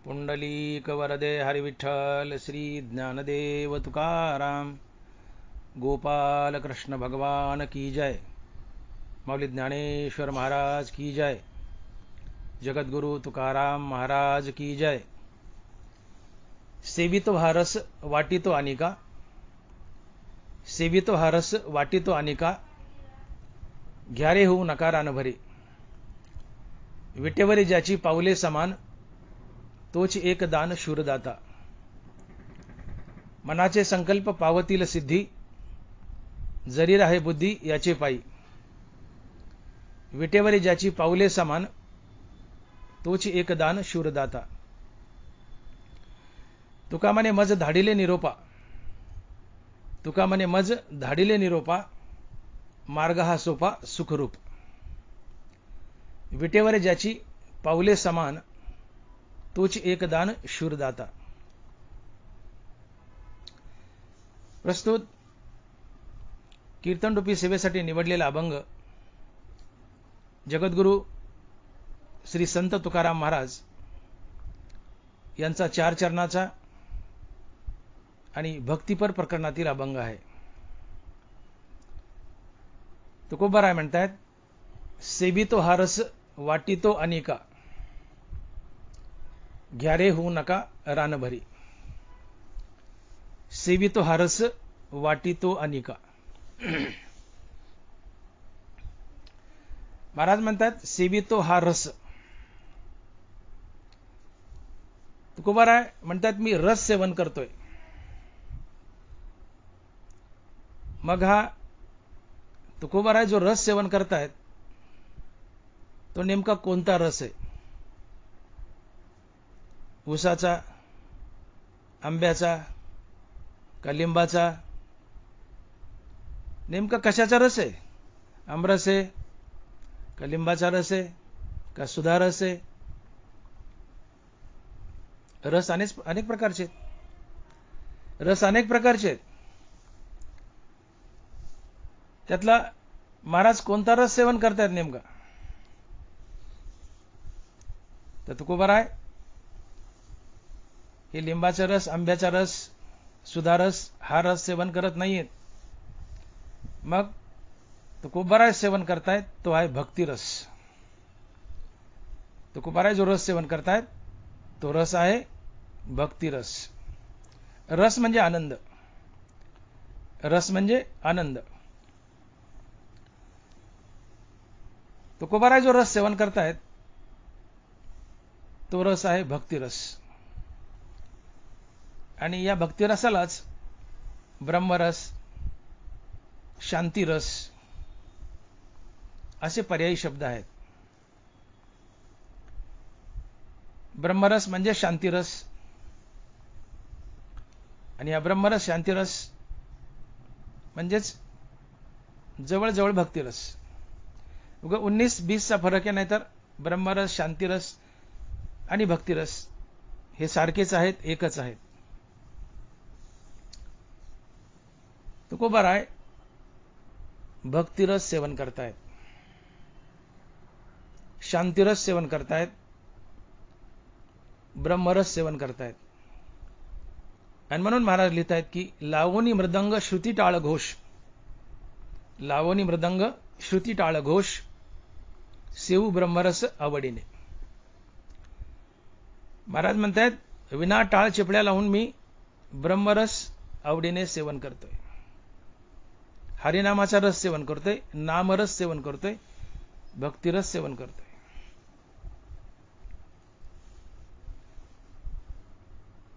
पुंडलीक वरदे हरिविठ्ठल श्री ज्ञानदेव तुकाराम गोपाल कृष्ण भगवान की जय। माऊली ज्ञानेश्वर महाराज की जय। जगद्गुरु तुकाराम महाराज की जय। सेवितो हा रस वाटितो अनिका, सेवितो हा रस वाटितो अनिका, घ्या रे होऊ नका रानभरी। विटेवरी ज्याची पाऊले समान, तोच एक दान शूरदाता। मनाचे संकल्प पावतील सिद्धी, जरी राहे बुद्धी याचे पायी। विटेवरी ज्याची पाऊले समान, तोच एक दान शूरदाता। तुका म्हणे मज धाडिले निरोपा, तुका म्हणे मज धाडिले निरोपा, मार्ग हा सोपा सुखरूप। विटेवर ज्याची पाऊले समान, तोच एक दान शूरदाता। प्रस्तुत कीर्तनरूपी सेवेसाठी निवडलेला अभंग जगद्गुरु श्री संत तुकाराम महाराज यांचा 4 चरणाचा आणि भक्तिपर प्रकरणातील अभंग आहे। तुकोबाराय म्हणतात, सेवितो हा रस वाटितो अनिका, घ्या रे होऊ नका रानभरी। सेवितो हा रस वाटितो अनिका। महाराज म्हणतात सेवितो हा रस। तुकोबाराय म्हणतात मी रस सेवन करतोय। मग हा तुकोबाराय जो रस सेवन करतायत तो नेमका कोणता रस आहे? ऊसाचा, आंब्याचा का लिंबाचा? नेमका कशाचा रस आहे? आमरस आहे का लिंबाचा रस आहे का सुधा रस आहे? रस अनेक प्रकारचे आहेत। रस अनेक प्रकारचे आहेत। त्यातला महाराज कोणता रस सेवन करतायत नेमका? तर तुकोबाराय हे लिंबाचा रस, आंब्याचा रस, सुधा रस हा रस सेवन करत नाहीयेत। मग तुकोबाराय सेवन करतायत तो आहे भक्ती रस। तुकोबाराय जो रस सेवन करतायत तो रस आहे भक्ती रस। रस म्हणजे आनंद, रस म्हणजे आनंद। तुकोबाराय जो रस सेवन करतायत तो रस आहे भक्ती रस। आणि या भक्ती रसालाच ब्रह्मरस, शांतिरस असे पर्यायी शब्द आहेत। ब्रह्मरस म्हणजे शांतिरस, आणि या ब्रह्मरस शांतिरस म्हणजेच जवळजवळ भक्तिरस। उगा 19-20 चा फरक आहे, नाहीतर ब्रह्मरस, शांतिरस आणि भक्तिरस हे सारखेच आहेत, एकच आहेत। तुकोबाराय भक्तिरस सेवन करतायत, शांतिरस सेवन करतायत, ब्रह्मरस सेवन करतायत। आणि म्हणून महाराज लिहितायत की लावणी मृदंग श्रुती टाळ घोष, लावणी मृदंग श्रुती टाळ घोष, सेवू ब्रह्मरस आवडीने। महाराज म्हणतात विना टाळ चिपड्या लावून मी ब्रह्मरस आवडीने सेवन करतोय। हरिनामाचा रस सेवन करतोय, नामरस सेवन करतोय, भक्तिरस सेवन करतोय।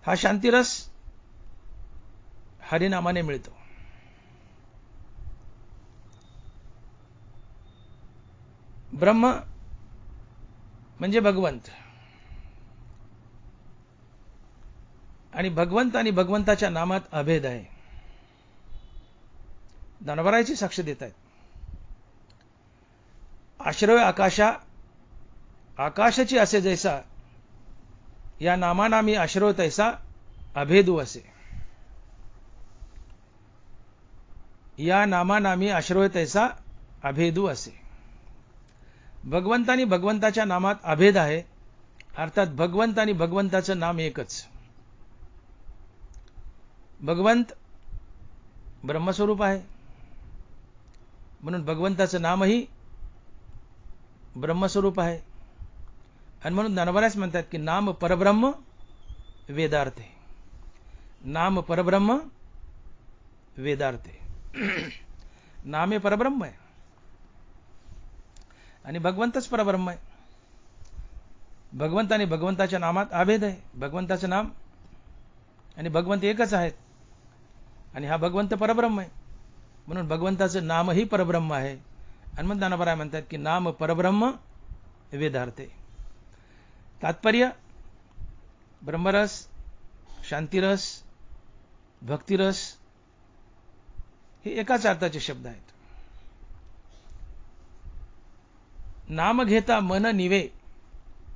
हा शांतिरस हरिनामाने मिळतो। ब्रह्म म्हणजे भगवंत, आणि भगवंत आणि भगवंताच्या नामात अभेद आहे। ज्ञानोबारायची साक्ष देत आहेत, आश्रय आकाशा, आकाशाची असे जैसा, या नामानामी आश्रय तैसा अभेदू असे। या नामानामी आश्रय तैसा अभेदू असे। भगवंत आणि भगवंताच्या नामात अभेद आहे, अर्थात भगवंत आणि भगवंताचं नाम एकच. भगवंत ब्रह्मस्वरूप आहे, म्हणून भगवंताचं नामही ब्रह्मस्वरूप आहे. आणि म्हणून ज्ञानोबाच म्हणतात की नाम परब्रह्म वेदार्थे. नाम परब्रह्म वेदार्थे. नाम हे परब्रह्म आहे आणि भगवंतच परब्रह्म आहे. भगवंत आणि भगवंताच्या नामात अभेद आहे. भगवंताचं नाम आणि भगवंत एकच आहेत आणि हा भगवंत परब्रह्म आहे, म्हणून भगवंताचं नामही परब्रह्म आहे. आणि मग ज्ञानोबा म्हणतात की नाम परब्रह्म वेदार्थे. तात्पर्य ब्रह्मरस, शांतिरस, भक्तिरस हे एकाच अर्थाचे शब्द आहेत. नाम घेता मन निवे,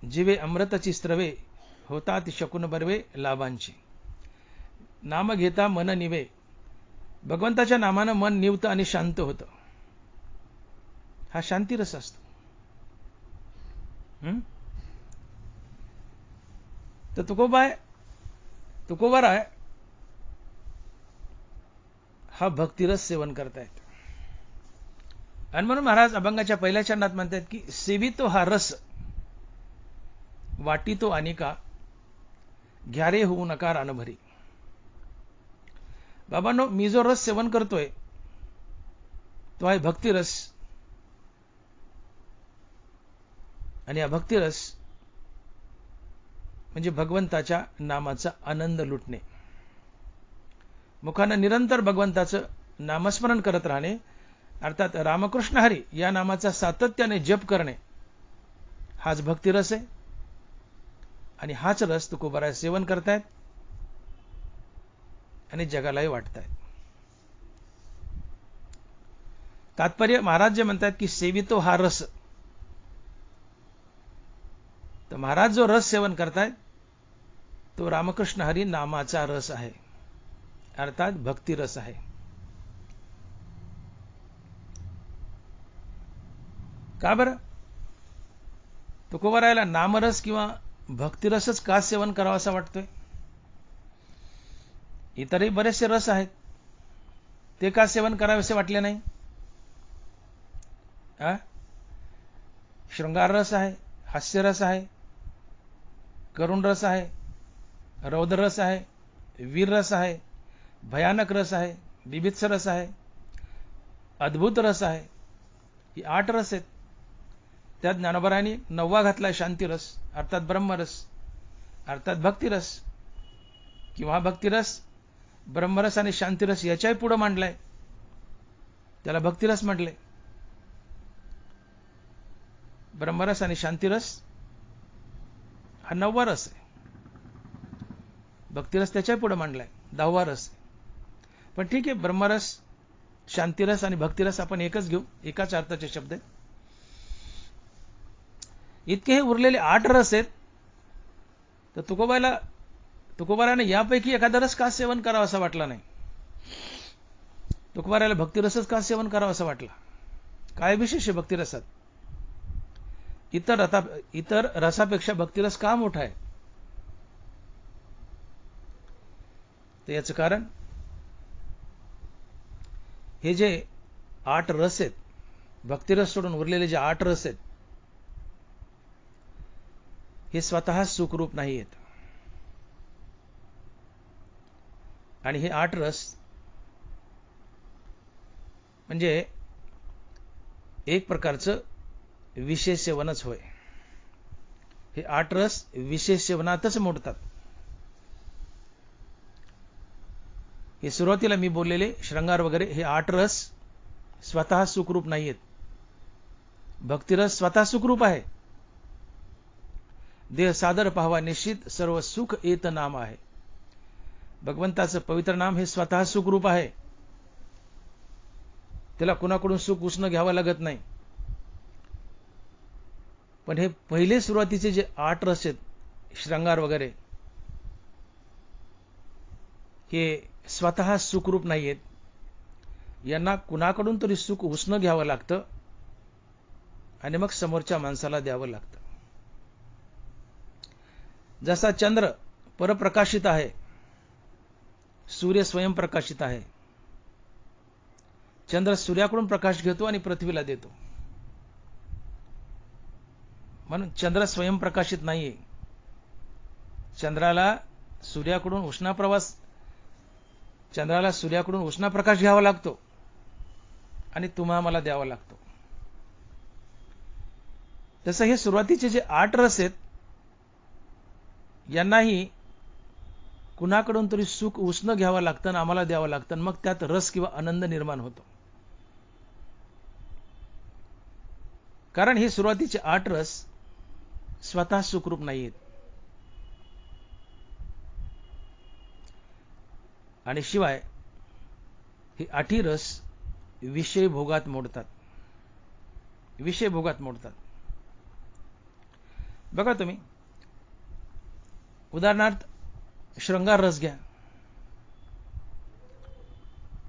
जीवे अमृताची स्त्रवे, होतात शकून बर्वे लाभांची. नाम घेता मन निवे, भगवंताच्या नामानं मन निवतं आणि शांत होतं. हा शांतिरस असतो. तर तुकोबाराय हा भक्तिरस सेवन करतायत. आणि म्हणून महाराज अभंगाच्या पहिल्या चरणात म्हणतात की सेवितो हा रस, वाटितो अनिका, घ्यारे होऊ नका रानभरी. बाबांनो, मी जो रस सेवन करतोय तो आहे भक्तिरस. आणि हा भक्तिरस म्हणजे भगवंताच्या नामाचा आनंद लुटणे. मुखानं निरंतर भगवंताचं नामस्मरण करत राहणे, अर्थात रामकृष्ण हरी या नामाचा सातत्याने जप करणे, हाच भक्तिरस आहे. आणि हाच रस तुकोबाराय सेवन करतायत आणि जगालाही वाटतायत. तात्पर्य महाराज जे म्हणतात की सेवितो हा रस, तर महाराज जो रस सेवन करतायत तो रामकृष्ण हरी नामाचा रस आहे, अर्थात भक्तिरस आहे. का बरं? तुकोबारायला नामरस किंवा भक्तिरसच का सेवन करावा असा वाटतोय? इतरही बरेचसे रस आहेत, ते का सेवन करावेसे वाटले नाही? शृंगार रस आहे, हास्यरस आहे, करुण रस आहे, रौद्र रस आहे, वीर रस आहे, भयानक रस आहे, बिभत्स रस आहे, अद्भुत रस आहे. ही 8 रस आहेत. त्यात ज्ञानोबारायांनी 9वा घातलाय शांतिरस, अर्थात ब्रह्मरस, अर्थात भक्तिरस. किंवा भक्तिरस ब्रह्मरस आणि शांतिरस याच्याही पुढे मांडलाय, त्याला भक्तिरस म्हटले. ब्रह्मरस आणि शांतिरस हा 9वा रस आहे. भक्तिरस त्याच्याही पुढे मांडलाय, 10वा रस आहे. पण ठीक आहे, ब्रह्मरस, शांतिरस आणि भक्तिरस आपण एकच घेऊ, एकाच अर्थाचे शब्द आहेत. इतके हे उरलेले 8 रस आहेत. तर तुकोबाराने यापैकी एखादा रस का सेवन करावा असा वाटला नाही? तुकोबाराला भक्तिरसच का सेवन करावा असा वाटला? काय विशेष आहे भक्तिरसात? इतर रसापेक्षा भक्तिरस का मोठा आहे? तर याचं कारण हे जे 8 रस आहेत, भक्तिरस सोडून उरलेले जे 8 रस आहेत, हे स्वतः सुखरूप नाही आहेत. आणि हे 8 रस म्हणजे एक प्रकारचं विशेष सेवनच होय. हे 8 रस विशेष सेवनातच मोडतात. हे सुरुवातीला मी बोललेले शृंगार वगैरे हे 8 रस स्वतः सुखरूप नाहीयेत. भक्तिरस स्वतः सुखरूप आहे. देह सादर पाहावा निश्चित, सर्व सुख येत नाम आहे. भगवंताचं पवित्र नाम हे स्वतः सुखरूप आहे. त्याला कुणाकडून सुख उसणं घ्यावं लागत नाही. पण हे पहिले सुरुवातीचे जे 8 रस आहेत, शृंगार वगैरे, हे स्वतः सुखरूप नाहीयेत. यांना कुणाकडून तरी सुख उसणं घ्यावं लागतं आणि मग समोरच्या माणसाला द्यावं लागतं. जसा चंद्र परप्रकाशित आहे, सूर्य स्वयंप्रकाशित आहे. चंद्र सूर्याकडून प्रकाश घेतो आणि पृथ्वीला देतो. म्हणून चंद्र स्वयंप्रकाशित नाहीये. चंद्राला सूर्याकडून उष्णप्रकाश घ्यावा लागतो आणि तुम्हा मला द्यावा लागतो. तसं हे सुरुवातीचे जे 8 रस आहेत, यांनाही कुणाकडून तरी सुख उष्ण घ्यावं लागतं आणि आम्हाला द्यावं लागतं, मग त्यात रस किंवा आनंद निर्माण होतो. कारण हे सुरुवातीचे 8 रस स्वतः सुखरूप नाहीयेत. आणि शिवाय हे 8 रस विषय भोगात मोडतात. बघा तुम्ही, उदाहरणार्थ शृंगार रस घ्या.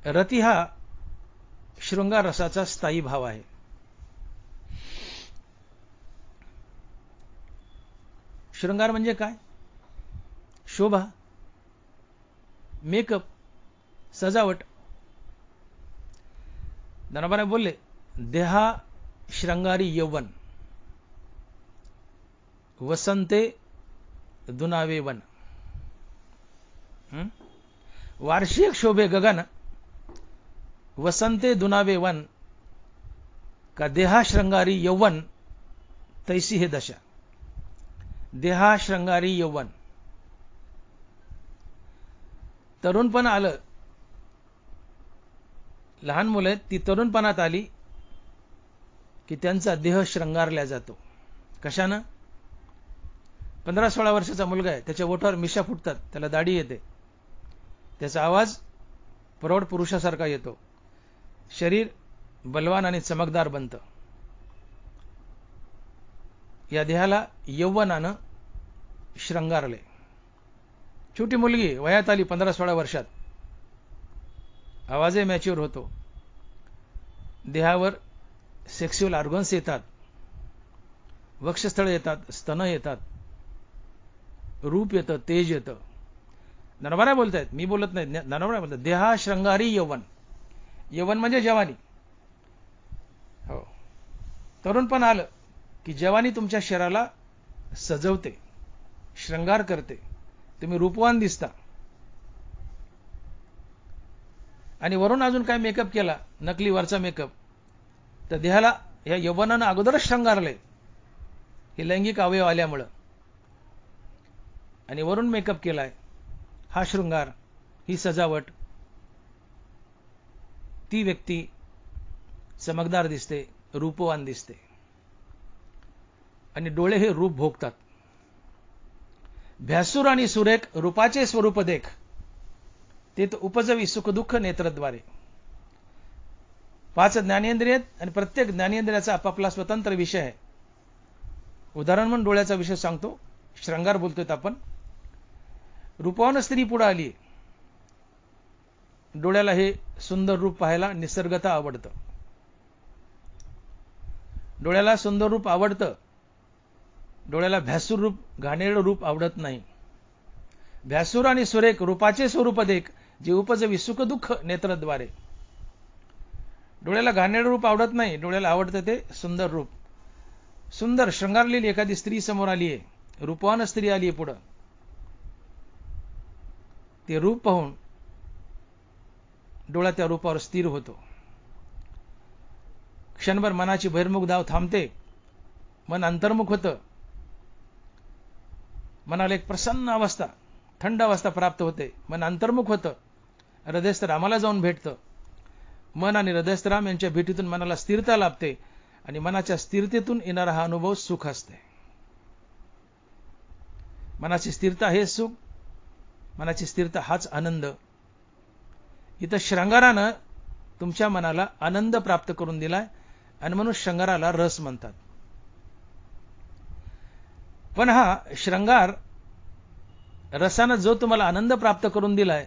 रती हा शृंगार रसाचा स्थायी भाव आहे. शृंगार म्हणजे काय? शोभा, मेकअप, सजावट. ज्ञानोबाने बोलले, देहा श्रंगारी यौवन, वसंते दुनावे वन. वार्षिक शोभे गगन, वसंते दुनावे वन, का देहा श्रंगारी यौवन तैसी हे दशा. देहा श्रंगारी यौवन. तरुणपण आलं, लहान मुलं आहेत, ती तरुणपणात आली की त्यांचा देह श्रंगारला जातो. कशानं? 15-16 वर्षाचा मुलगा आहे, त्याच्या ओठावर मिशा फुटतात, त्याला दाढी येते, त्याचा आवाज प्रौढ पुरुषासारखा येतो, शरीर बलवान आणि चमकदार बनतं. या देहाला यौवनानं श्रंगारले. छोटी मुलगी वयात आली 15-16 वर्षात, आवाजही मॅच्युअर होतो, देहावर सेक्स्युअल ऑर्गन्स येतात, वक्षस्थळ येतात, स्तन येतात, रूप येतं, तेज येतं. ज्ञानोबा बोलतायत, मी बोलत नाही, ज्ञानोबा बोलतात, देहा श्रंगारी यौवन. यौवन म्हणजे जवानी. हो, तरुणपण आलं की जवानी तुमच्या शरीराला सजवते, श्रंगार करते, तुम्ही रूपवान दिसता. आणि वरून अजून काय मेकअप केला, नकली वरचा मेकअप, तर देहाला या यौवनानं अगोदरच श्रंगारले, हे लैंगिक अवयव आल्यामुळं, आणि वरून मेकअप केलाय. हा शृंगार, ही सजावट, ती व्यक्ती चमकदार दिसते, रूपवान दिसते. आणि डोळे हे रूप भोगतात. भ्यासूर आणि सुरेख रूपाचे स्वरूप देख, ते तर उपजवी सुखदुःख नेत्रद्वारे. 5 ज्ञानेंद्रिय आणि प्रत्येक ज्ञानेंद्रियाचा आपापला स्वतंत्र विषय आहे. उदाहरण म्हणून डोळ्याचा विषय सांगतो, श्रंगार बोलतोय आपण. रूपवान स्त्री पुढे आली, डोळ्याला हे सुंदर रूप पाहायला निसर्गता आवडतं. डोळ्याला सुंदर रूप आवडतं, डोळ्याला भ्यासूर रूप, घाणेरडं रूप आवडत नाही. भ्यासूर आणि सुरेख रूपाचे स्वरूप देख, जे उपजवी सुखदुःख नेत्रद्वारे. डोळ्याला घाणेरडं रूप आवडत नाही, डोळ्याला आवडतं ते सुंदर रूप. सुंदर श्रंगारलेली एखादी स्त्री समोर आली आहे, रूपवान स्त्री आली आहे पुढं, ते रूप पाहून डोळा त्या रूपावर स्थिर होतो. क्षणभर मनाची बहिर्मुख धाव थांबते, मन अंतर्मुख होतं, मनाला एक प्रसन्न अवस्था, थंड अवस्था प्राप्त होते, मन अंतर्मुख होतं, हृदयस्थ रामाला जाऊन भेटतं. मन आणि हृदयस्थ राम यांच्या भेटीतून मनाला स्थिरता लाभते आणि मनाच्या स्थिरतेतून येणारा हा अनुभव सुख असते. मनाची स्थिरता हे सुख, मनाची स्थिरता हाच आनंद. इथं श्रंगारानं तुमच्या मनाला आनंद प्राप्त करून दिलाय आणि म्हणून श्रंगाराला रस म्हणतात. पण हा श्रंगार रसानं जो तुम्हाला आनंद प्राप्त करून दिलाय,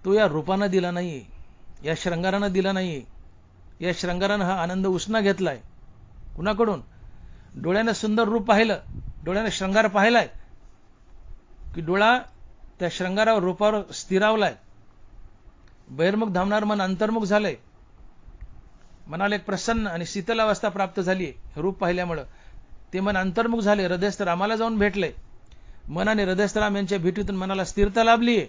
तो या रूपानं दिला नाही, या श्रंगारानं दिला नाही. या श्रंगारानं हा आनंद उष्ण घेतलाय. कुणाकडून? डोळ्यानं सुंदर रूप पाहिलं, डोळ्याने श्रंगार पाहिलाय की डोळा त्या श्रंगारावर रूपावर स्थिरावलाय. बहिर्मुख धावणार मन अंतर्मुख झालंय. मनाला एक प्रसन्न आणि शीतल अवस्था प्राप्त झाली रूप पाहिल्यामुळं. ते मन अंतर्मुख झाले, हृदयस्थ रामाला जाऊन भेटले. मन आणि हृदयस्थ राम यांच्या भेटीतून मनाला स्थिरता लाभलीये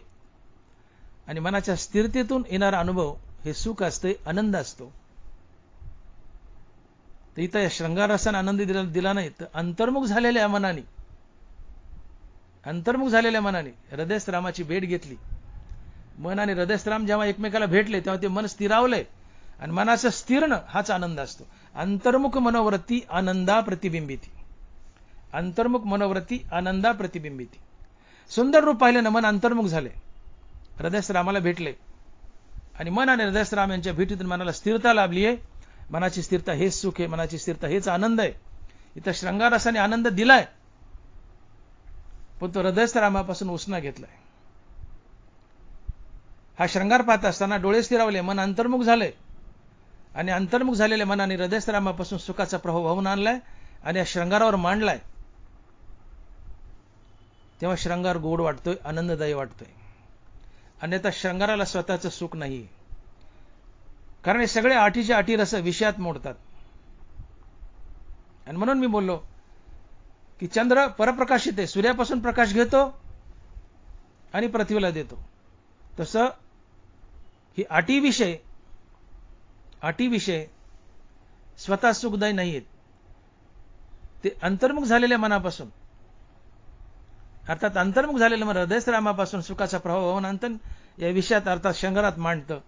आणि मनाच्या स्थिरतेतून येणारा अनुभव हे सुख असते, आनंद असतो. तर इथं या श्रंगार रसाने आनंद दिला नाही, तर अंतर्मुख झालेल्या मनाने हृदयस्थ रामाची भेट घेतली. मन आणि हृदयस्थ राम जेव्हा एकमेकाला भेटले तेव्हा ते मन स्थिरावलंय आणि मनाचं स्थिरणं हाच आनंद असतो. अंतर्मुख मनोवृत्ती आनंदा प्रतिबिंबिती. अंतर्मुख मनोवृत्ती आनंदा प्रतिबिंबिती. सुंदर रूप पाहिल्यानं मन अंतर्मुख झाले, हृदयस्थ रामाला भेटले आणि मन आणि हृदयस्थ राम यांच्या भेटीतून मनाला स्थिरता लाभली आहे. मनाची स्थिरता हेच सुख आहे, मनाची स्थिरता हेच आनंद आहे. इथं श्रंगार रसाने आनंद दिलाय, पण तो हृदयस्थ रामापासून उसना घेतलाय. हा श्रंगार पाहत असताना डोळे स्थिरावले, मन अंतर्मुख झाले आणि अंतर्मुख झालेल्या मनाने हृदयस्थ रामापासून सुखाचा प्रभाव वाहून आणलाय आणि या श्रंगारावर मांडलाय. तेव्हा श्रंगार गोड वाटतोय, आनंददायी वाटतोय. अन्यथा श्रंगाराला स्वतःचं सुख नाही, कारण हे सगळे आठीचे आठी रस विषयात मोडतात. आणि म्हणून मी बोललो की चंद्र परप्रकाशित आहे, सूर्यापासून प्रकाश घेतो आणि पृथ्वीला देतो. तसं ही आठी विषय स्वतः सुखदायी नाहीयेत. ते अंतर्मुख झालेल्या मनापासून, अर्थात अंतर्मुख झालेलं मन हृदयस्थ रामापासून सुखाचा प्रभाव होऊन अंतन या विषयात अर्थात श्रंगारात मांडतं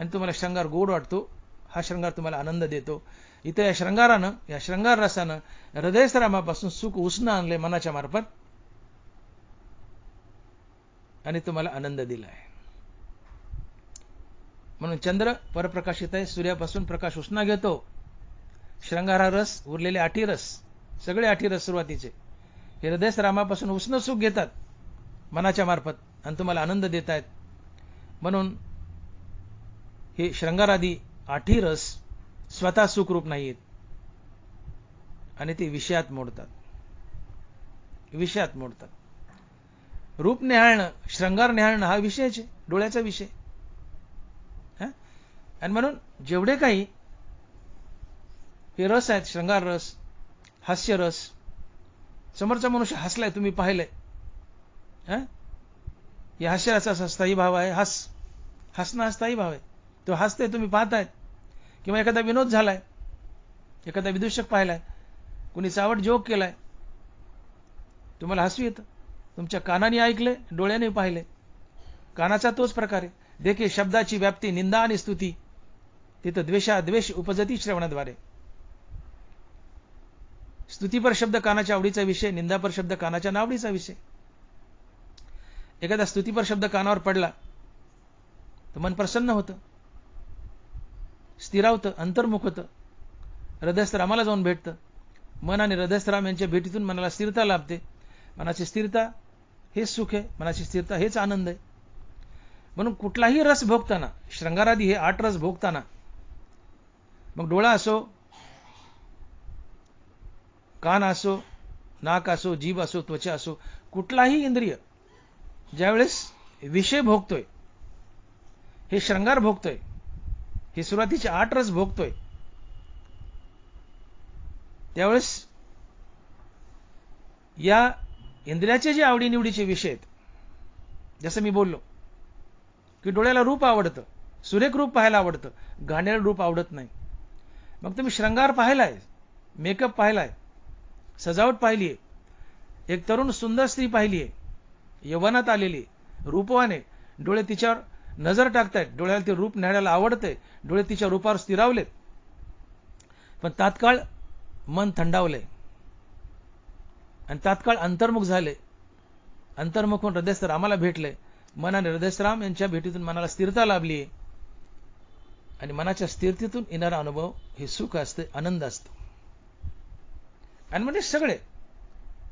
आणि तुम्हाला श्रंगार गोड वाटतो. हा श्रंगार तुम्हाला आनंद देतो. इथं या श्रंगारानं, या श्रंगार रसानं हृदयस्थ रामापासून सुख उसणं आणले मनाच्या मार्फत आणि तुम्हाला आनंद दिलाय. म्हणून चंद्र परप्रकाशित आहे, सूर्यापासून प्रकाश उसना घेतो. श्रंगार हा रस, उरलेले आठी रस, सगळे आठी रस सुरुवातीचे हे हृदयस्थ रामापासून उसणं सुख घेतात मनाच्या मार्फत आणि तुम्हाला आनंद देत आहेत. म्हणून हे श्रंगारादी आठी रस स्वतः सुखरूप नाहीयेत आणि ते विषयात मोडतात. रूप निहाळणं, श्रंगार निहाळणं हा विषयच आहे, डोळ्याचा विषय. आणि म्हणून जेवढे काही हे रस आहेत, श्रंगार रस, हास्य रस, समोरचा मनुष्य हसलाय, तुम्ही पाहिलंय, या हास्याचा स्थायी भाव आहे. हसणं हा स्थायी भाव आहे. तो हसते, तुम्ही पाहतायत. किंवा एखादा विनोद झालाय, एखादा विदूषक पाहिलाय, कुणी चावट जोक केलाय, तुम्हाला हसू येतं. तुमच्या कानाने ऐकले, डोळ्याने पाहिले. कानाचा तोच प्रकार आहे. देखील शब्दाची व्याप्ती, निंदा आणि स्तुती, तिथं द्वेष उपजती श्रवणाद्वारे. स्तुतीपर शब्द कानाच्या आवडीचा विषय, निंदापर शब्द कानाच्या नावडीचा विषय. एखादा स्तुतीपर शब्द कानावर पडला तर मन प्रसन्न होतं, स्थिरावतं, अंतर्मुख होतं, हृदयस्थ रामाला जाऊन भेटतं. मन आणि हृदयस्थ राम यांच्या भेटीतून मनाला स्थिरता लाभते. मनाची स्थिरता हेच सुख आहे, मनाची स्थिरता हेच आनंद आहे. म्हणून कुठलाही रस भोगताना, श्रंगारादी हे 8 रस भोगताना, मग डोळा असो, कान असो, नाक असो, जीभ असो, त्वचा असो, कुठलाही इंद्रिय ज्यावेळेस विषय भोगतोय, हे श्रंगार भोगतोय, हे सुरुवातीचे 8 रस भोगतोय, त्यावेळेस या इंद्रियाचे जे आवडीनिवडीचे विषय आहेत, जसं मी बोललो की डोळ्याला रूप आवडतं, सुरेख रूप पाहायला आवडतं, घाणेरडं रूप आवडत नाही. मग तुम्ही श्रंगार पाहिलाय, मेकअप पाहिलाय, सजावट पाहिलीये, एक तरुण सुंदर स्त्री पाहिलीये, यवनात आलेली, रूपवाने, डोळे तिच्यावर नजर टाकतायत, डोळ्याला ते रूप न्याहाळायला आवडतंय, डोळे तिच्या रूपावर स्थिरावलेत, पण तात्काळ मन थंडावलंय आणि तात्काळ अंतर्मुख झाले. अंतर्मुख होऊन हृदयस्थ रामाला भेटले. मन आणि हृदयस्थ राम यांच्या भेटीतून मनाला स्थिरता लाभली आणि मनाच्या स्थिरतेतून येणारा अनुभव हे सुख असते, आनंद असतो. आणि म्हणजे सगळे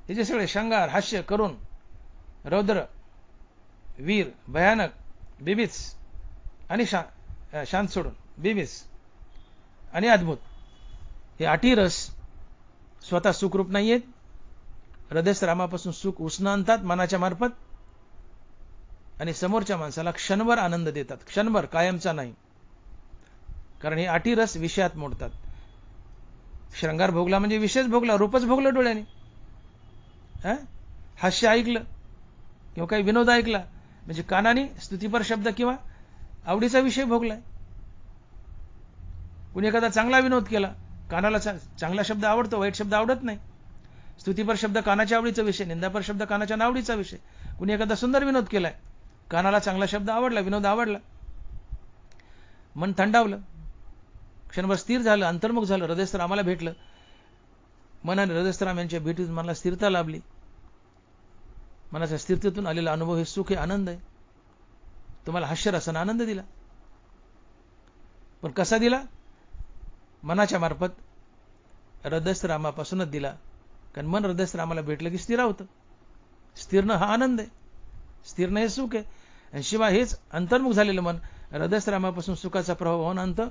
हे जे सगळे श्रंगार, हास्य, करुण, रौद्र, वीर, भयानक, बिबिस आणि शांत सोडून बिबिस आणि अद्भुत, हे 8 रस स्वतः सुखरूप नाहीयेत हृदयस्थरामापासून सुख उसणं आणतात मनाच्या मार्फत आणि समोरच्या माणसाला क्षणभर आनंद देतात, क्षणभर, कायमचा नाही. कारण हे आठी रस विषयात मोडतात. श्रंगार भोगला म्हणजे विषयच भोगला, रूपच भोगलं डोळ्याने. हास्य ऐकलं किंवा काही विनोद ऐकला म्हणजे कानाने स्तुतीपर शब्द किंवा आवडीचा विषय भोगलाय. कुणी एखादा चांगला विनोद केला, कानाला चांगला शब्द आवडतो, वाईट शब्द आवडत नाही. स्तुतीपर शब्द कानाच्या आवडीचा विषय, निंदापर शब्द कानाच्या नावडीचा विषय. कुणी एखादा सुंदर विनोद केलाय, कानाला चांगला शब्द आवडला, विनोद आवडला, मन थंडावलं, क्षणभर स्थिर झालं, अंतर्मुख झालं, हृदयस्थरामाला भेटलं. मन आणि हृदयस्थराम यांच्या भेटीतून मनाला स्थिरता लाभली. मनाच्या स्थिरतेतून आलेला अनुभव हे सुख, हे आनंद आहे. तुम्हाला हास्यरसाने आनंद दिला. पण कसा दिला? मनाच्या मार्फत हृदयस्थरामापासूनच दिला. कारण मन हृदयस्थरामाला भेटलं की स्थिर होतं. स्थिरणं हा आनंद आहे, स्थिरणं हे सुख आहे. आणि शिवाय हेच अंतर्मुख झालेलं मन हृदयस्थरामापासून सुखाचा प्रभाव होऊन आणतं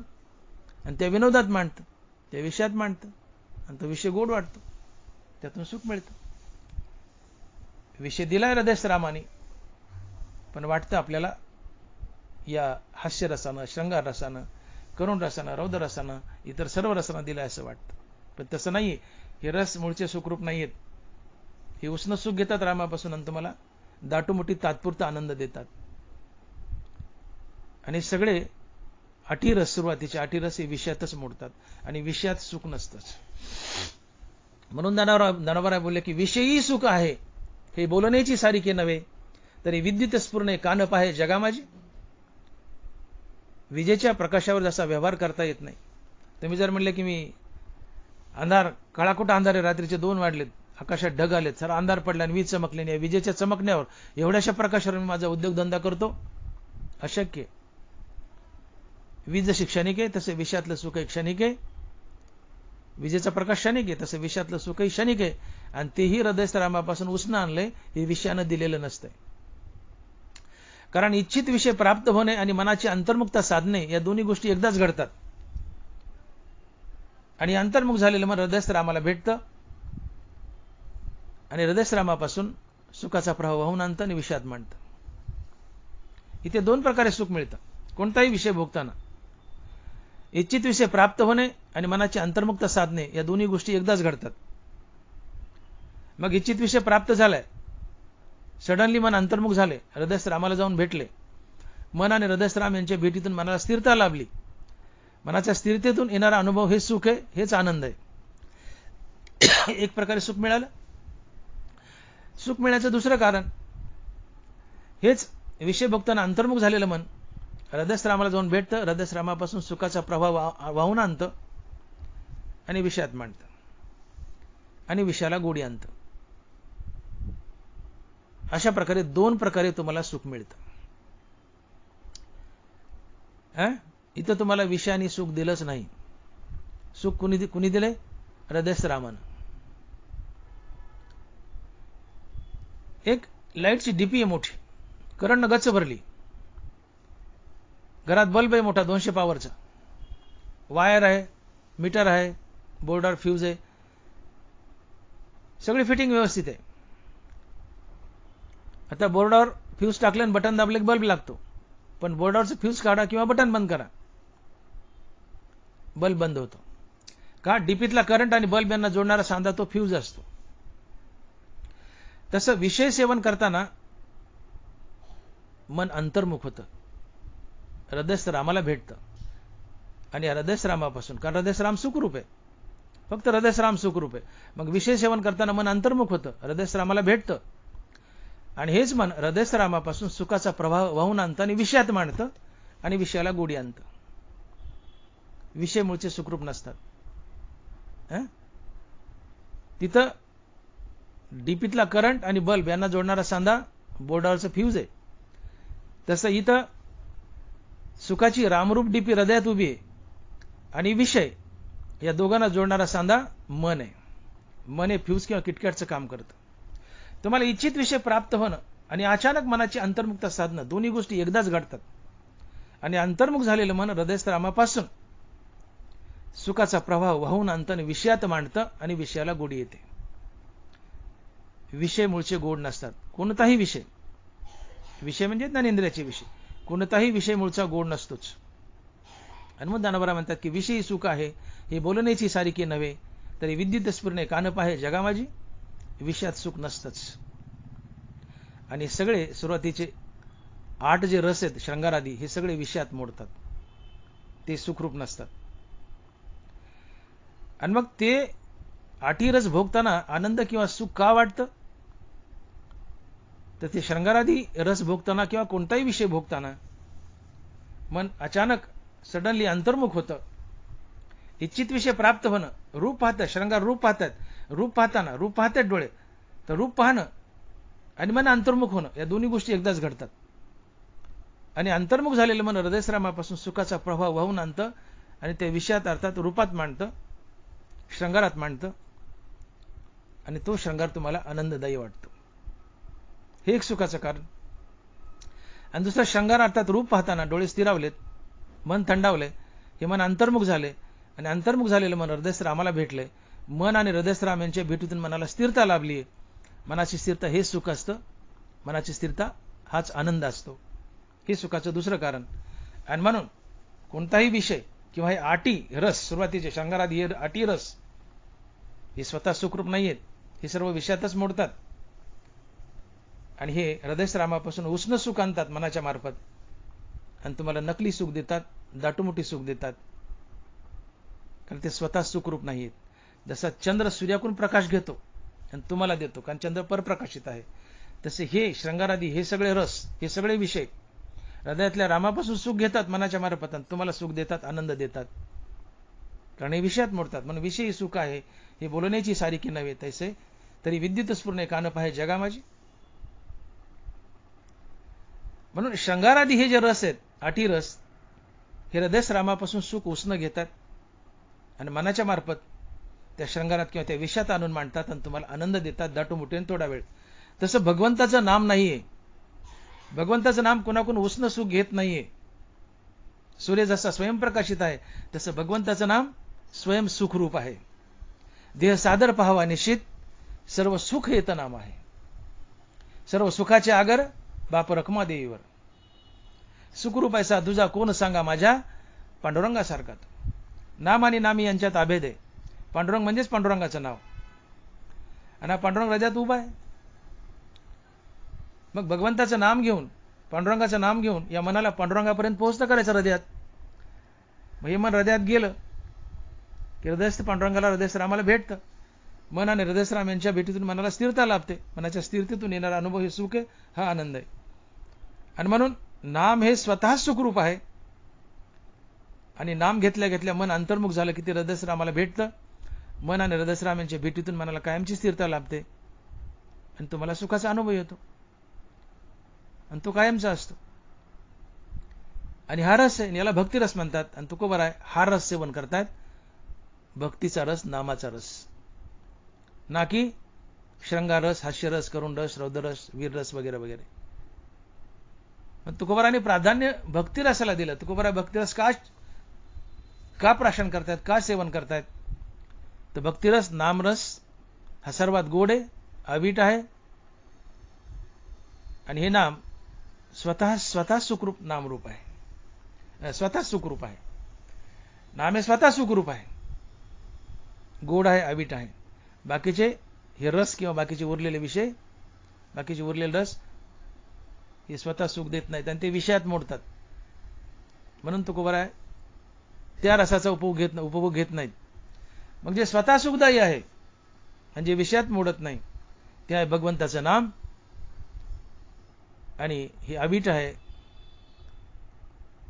आणि त्या विनोदात मांडतं, त्या विषयात मांडतं आणि तो विषय गोड वाटतो, त्यातून सुख मिळतं. विषय दिलाय हृदयस्थरामाने, पण वाटतं आपल्याला या हास्यरसानं, शृंगार रसानं, करुण रसानं, रौद्र रसानं, इतर सर्व रसानं दिलाय असं वाटतं. पण तसं नाहीये. हे रस मूळचे सुखरूप नाहीयेत. हे उष्ण सुख घेतात रामापासून आणि तुम्हाला दाटूमुठी तात्पुरता आनंद देतात. आणि सगळे आठी रस, सुरुवातीचे आठी रस हे विषयातच मोडतात आणि विषयात सुख नसतंच. म्हणून ज्ञानोबा बोलले की विषयी सुख आहे हे बोलण्याची सारिके नव्हे, तरी विद्युत स्फुरणे कान पाहे जगा माझी. विजेच्या प्रकाशावर जसा व्यवहार करता येत नाही. तुम्ही जर म्हणले की मी अंधार, काळाकुटा अंधार आहे, रात्रीचे 2 वाजलेत, आकाशात ढग आलेत, सारा अंधार पडला आणि वीज चमकली नाही, विजेच्या चमकण्यावर एवढ्याशा प्रकाशावर मी माझा उद्योगधंदा करतो, अशक्य. वीज जशी क्षणिक आहे तसे विषयातलं सुख आहे क्षणिक आहे. विजेचा प्रकाश क्षणिक आहे तसे विषयातलं सुखही क्षणिक आहे. आणि तेही हृदयस्थरामापासून उष्ण आणलंय, हे विषयानं दिलेलं नसतंय. कारण इच्छित विषय प्राप्त होणे आणि मनाची अंतर्मुखता साधणे या दोन्ही गोष्टी एकदाच घडतात. आणि अंतर्मुख झालेलं मन हृदयस्थरामाला भेटतं आणि हृदयस्थरामापासून सुखाचा प्रभाव वाहून आणतं आणि विषयात मांडतं. इथे 2 प्रकारे सुख मिळतं कोणताही विषय भोगताना. इच्छित विषय प्राप्त होणे आणि मनाची अंतर्मुखता साधणे या दोन्ही गोष्टी एकदाच घडतात. मग इच्छित विषय प्राप्त झालाय, सडनली मन अंतर्मुख झाले, हृदयस्थरामाला जाऊन भेटले. मन आणि हृदयस्थराम यांच्या भेटीतून मनाला स्थिरता लाभली. मनाच्या स्थिरतेतून येणारा अनुभव हे सुख आहे, हेच आनंद आहे. एक प्रकारे सुख मिळालं. सुख मिळण्याचं दुसरं कारण हेच विषय भोगताना अंतर्मुख झालेलं मन हृदयस्थरामाला जाऊन भेटतं, हृदयस्थरामापासून सुखाचा प्रभाव वाहून आणतं आणि विषयात मांडतं आणि विषयाला गोडी आणतं. अशा प्रकारे 2 प्रकारे तुम्हाला सुख मिळतं. इथं तुम्हाला विषयाने सुख दिलंच नाही. सुख कुणी दिलंय? हृदयस्थरामानं. एक लाईटची डीपी आहे मोठी, करंट गच्च भरली, घरात बल्ब आहे मोठा 200 पॉवरचा, वायर आहे, मीटर आहे, बोर्डर, फ्यूज आहे, सगळी फिटिंग व्यवस्थित आहे. आता बोर्डावर फ्यूज टाकले आणि बटन दाबले की बल्ब लागतो. पण बोर्डावरचं फ्यूज काढा किंवा बटन बंद करा, बल्ब बंद होतो. का? डीपीतला करंट आणि बल्ब यांना जोडणारा सांधा तो फ्यूज असतो. तसं विषय सेवन करताना मन अंतर्मुख होतं, हृदयस्थरामाला भेटतं आणि हृदयस्थरामापासून, कारण हृदयस्थराम सुखरूप आहे, फक्त हृदयस्थराम सुखरूप आहे. मग विषय सेवन करताना मन अंतर्मुख होतं, हृदयस्थरामाला भेटतं आणि हेच मन हृदयस्थरामापासून सुखाचा प्रभाव वाहून आणतं आणि विषयात मांडतं आणि विषयाला गोडी आणतं. विषय मूळचे सुखरूप नसतात. तिथं डीपीतला करंट आणि बल्ब यांना जोडणारा सांधा बोर्डावरचं फ्यूज आहे. तसं इथं सुखाची रामरूप डीपी हृदयात उभी आहे आणि विषय या दोघांना जोडणारा सांधा मन आहे. मन हे फ्यूज किंवा किटकॅटचं काम करतं. तुम्हाला इच्छित विषय प्राप्त होणं आणि अचानक मनाची अंतर्मुखता साधणं दोन्ही गोष्टी एकदाच घडतात आणि अंतर्मुख झालेलं मन हृदयस्थरामापासून सुखाचा प्रभाव वाहून आणतं आणि विषयात मांडतं आणि विषयाला गोडी येते. विषय मूळचे गोड नसतात. कोणताही विषय, विषय म्हणजे ज्ञानेंद्रियाचे विषय, कोणताही विषय मूळचा गोड नसतोच. आणि मग ज्ञानोबा म्हणतात की विषयी सुख आहे हे बोलण्याची सारिके नव्हे, तरी विद्युत स्फुरणे कान पाहे जगा माझी, विषयात सुख नसतंच. आणि सगळे सुरुवातीचे 8 जे रस आहेत शृंगारादी, हे सगळे विषयात मोडतात, ते सुखरूप नसतात. आणि मग ते 8ही रस भोगताना आनंद किंवा सुख का वाटतं, तर ते शृंगारादी रस भोगताना किंवा कोणताही विषय भोगताना मन अचानक सडनली अंतर्मुख होतं. इच्छित विषय प्राप्त होणं, रूप पाहतं, शृंगार रूप पाहतात, रूप पाहताना रूप पाहतात डोळे, तर रूप पाहणं आणि मन अंतर्मुख होणं, या दोन्ही गोष्टी एकदाच घडतात. आणि अंतर्मुख झालेलं मन हृदयस्रामापासून सुखाचा प्रभाव वाहून आणतं आणि ते विषयात अर्थात रूपात मांडतं, शृंगारात मांडतं, आणि तो शृंगार तुम्हाला आनंददायी वाटतो. हे एक सुखाचं कारण. आणि दुसरा शृंगार अर्थात रूप पाहताना डोळे स्थिरावलेत, मन थंडावले, हे मन अंतर्मुख झाले, आणि अंतर्मुख झालेलं मन हृदयस्रामाला भेटले. मन आणि हृदयस्राम यांच्या भेटीतून मनाला स्थिरता लाभली. मनाची स्थिरता हे सुख असतं, मनाची स्थिरता हाच आनंद असतो. हे सुखाचं दुसरं कारण. आणि म्हणून कोणताही विषय किंवा हे 8ही रस, सुरुवातीचे शृंगारादी हे 8ही रस, हे स्वतः सुखरूप नाहीयेत, हे सर्व विषयातच मोडतात. आणि हे हृदयस्रामापासून उष्ण सुख आणतात मनाच्या मार्फत, आणि तुम्हाला नकली सुख देतात, दाटूमुटी सुख देतात, कारण ते स्वतः सुखरूप नाहीयेत. जसा चंद्र सूर्याकडून प्रकाश घेतो आणि तुम्हाला देतो, कारण चंद्र परप्रकाशित आहे, तसे हे शृंगारादी हे सगळे रस, हे सगळे विषय हृदयातल्या रामापासून सुख घेतात मनाच्या मार्फत, आणि तुम्हाला सुख देतात, आनंद देतात, कारण हे विषयात मोडतात. म्हणून विषयी सुख आहे हे बोलण्याची सारिकी नव्हे, तैसे तरी विद्युत स्फुरणे कान पाहे जगा माझी. म्हणून शृंगारादी हे जे रस आहेत, 8ही रस, हे हृदयस्रामापासून सुख उष्ण घेतात आणि मनाच्या मार्फत त्या शृंगारात किंवा त्या विषयात आणून मांडतात आणि तुम्हाला आनंद देतात, दाटूमुटीने थोडा वेळ. तसं भगवंताचं नाम नाहीये. भगवंताचं नाम कोणाकडून उष्ण सुख घेत नाहीये. सूर्य जसा स्वयंप्रकाशित आहे, तसं भगवंताचं नाम स्वयं सुखरूप आहे. देह सादर पाहावा निश्चित, सर्व सुख येतं नाम आहे. सर्व सुखाचे आगर बाप रखमा देवीवर. सुखरूप ऐसा तुझा कोण सांगा माझ्या पांडुरंगासारखा. नाम आणि नामी यांच्यात अभेद आहे. पांडुरंग म्हणजेच पांडुरंगाचं नाव, आणि हा पांडुरंग हृदयात उभा आहे. मग भगवंताचं नाम घेऊन, पांडुरंगाचं नाम घेऊन या मनाला पांडुरंगापर्यंत पोहोचतं करायचं हृदयात. मग हे मन हृदयात गेलं की हृदयस्थ पांडुरंगाला, हृदयस्रामाला भेटतं. मन आणि हृदयस्राम यांच्या भेटीतून मनाला स्थिरता लाभते. मनाच्या स्थिरतेतून येणारा अनुभव हे सुख आहे, हा आनंद आहे. आणि म्हणून नाम हे स्वतः सुखरूप आहे. आणि नाम घेतल्या घेतल्या मन अंतर्मुख झालं की ते हृदयस्रामाला भेटतं. मन आणि हृदयस्राम यांच्या भेटीतून मनाला कायमची स्थिरता लाभते आणि तुम्हाला सुखाचा अनुभव येतो, आणि तो कायमचा असतो. आणि हा रस आहे, याला भक्तिरस म्हणतात. आणि तुकोबर आहे, हा रस सेवन करतायत, भक्तीचा रस, नामाचा रस, ना की शृंगार रस, हास्यरस, करुण रस, रौद्ररस, वीररस वगैरे वगैरे. मग तुकोबाराने प्राधान्य भक्तिरसाला दिलं. तुकोबारा भक्तिरस का प्राशन करतायत, का सेवन करतायत, तर भक्तिरस, नामरस हा सर्वात गोड आहे, अवीट आहे. आणि हे नाम स्वतः सुखरूप नामरूप आहे, स्वतः सुखरूप आहे. नाम हे स्वतः सुखरूप आहे, गोड आहे, अवीट आहे. बाकीचे हे रस किंवा बाकीचे उरलेले विषय, बाकीचे उरलेले रस हे स्वतः सुख देत नाहीत आणि ते विषयात मोडतात. म्हणून तुकोबार आहे, त्या रसाचा उपभोग घेत नाहीत. मग जे स्वतः सुखदायी आहे आणि जे विषयात मोडत नाही, ते आहे भगवंताचं नाम. आणि हे अवीट आहे,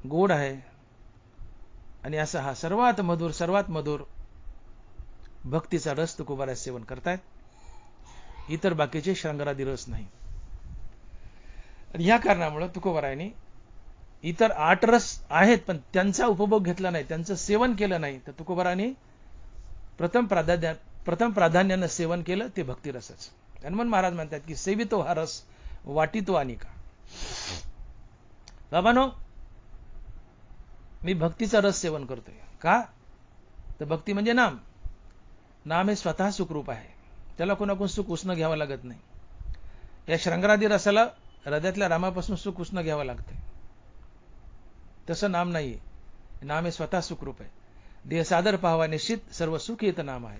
गोड आहे, आणि असा हा सर्वात मधुर भक्तीचा रस तुकोबारा सेवन करतायत. इतर बाकीचे शृंगारादी रस नाही. आणि ह्या कारणामुळे तुकोबारायांनी इतर 8 रस आहेत पण त्यांचा उपभोग घेतला नाही, त्यांचं सेवन केलं नाही, तर तुकोबारांनी प्रथम प्राधान्यानं सेवन केलं ते भक्तिरसच. हनुमान महाराज म्हणतात की सेवितो हा रस वाटितो अनिका. बाबांनो, मी भक्तीचा रस सेवन करतोय. का? तर भक्ती म्हणजे नाम. नाम हे स्वतः सुखरूप आहे, त्याला कोणाकडून सुख उष्ण घ्यावं लागत नाही. या शृंगारादी रसाला हृदयातल्या रामापासून सुख उसणं घ्यावं लागते. तसं नाम नाहीये. नाम हे स्वतः सुखरूप आहे. देह सादर पाहावा निश्चित सर्व सुख येतं नाम आहे.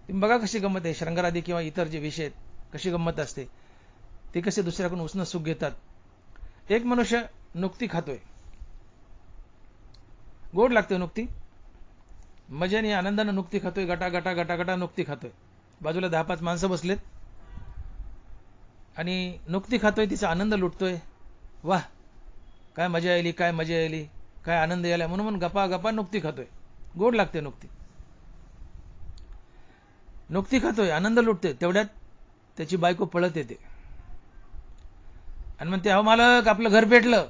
तुम्ही बघा कशी गंमत आहे. शृंगारादी किंवा इतर जे विषय आहेत कशी गंमत असते. ते कसे दुसऱ्याकडून उसणं सुख घेतात. एक मनुष्य नुकती खातोय, गोड लागते नुकती, मजेने आनंदानं नुकती खातोय, गटा गटा गटा गटा नुकती खातोय. बाजूला 10-5 माणसं बसलेत आणि नुकती खातोय, तिचा आनंद लुटतोय. वाह, काय मजा आली, काय मजा आली, काय आनंद आला म्हणून गप्पा गप्पा नुकती खातोय. गोड लागते नुकती. नुकती खातोय, आनंद लुटते. तेवढ्यात त्याची बायको पळत येते आणि म्हणते, अहो मालक आपलं घर पेटलं,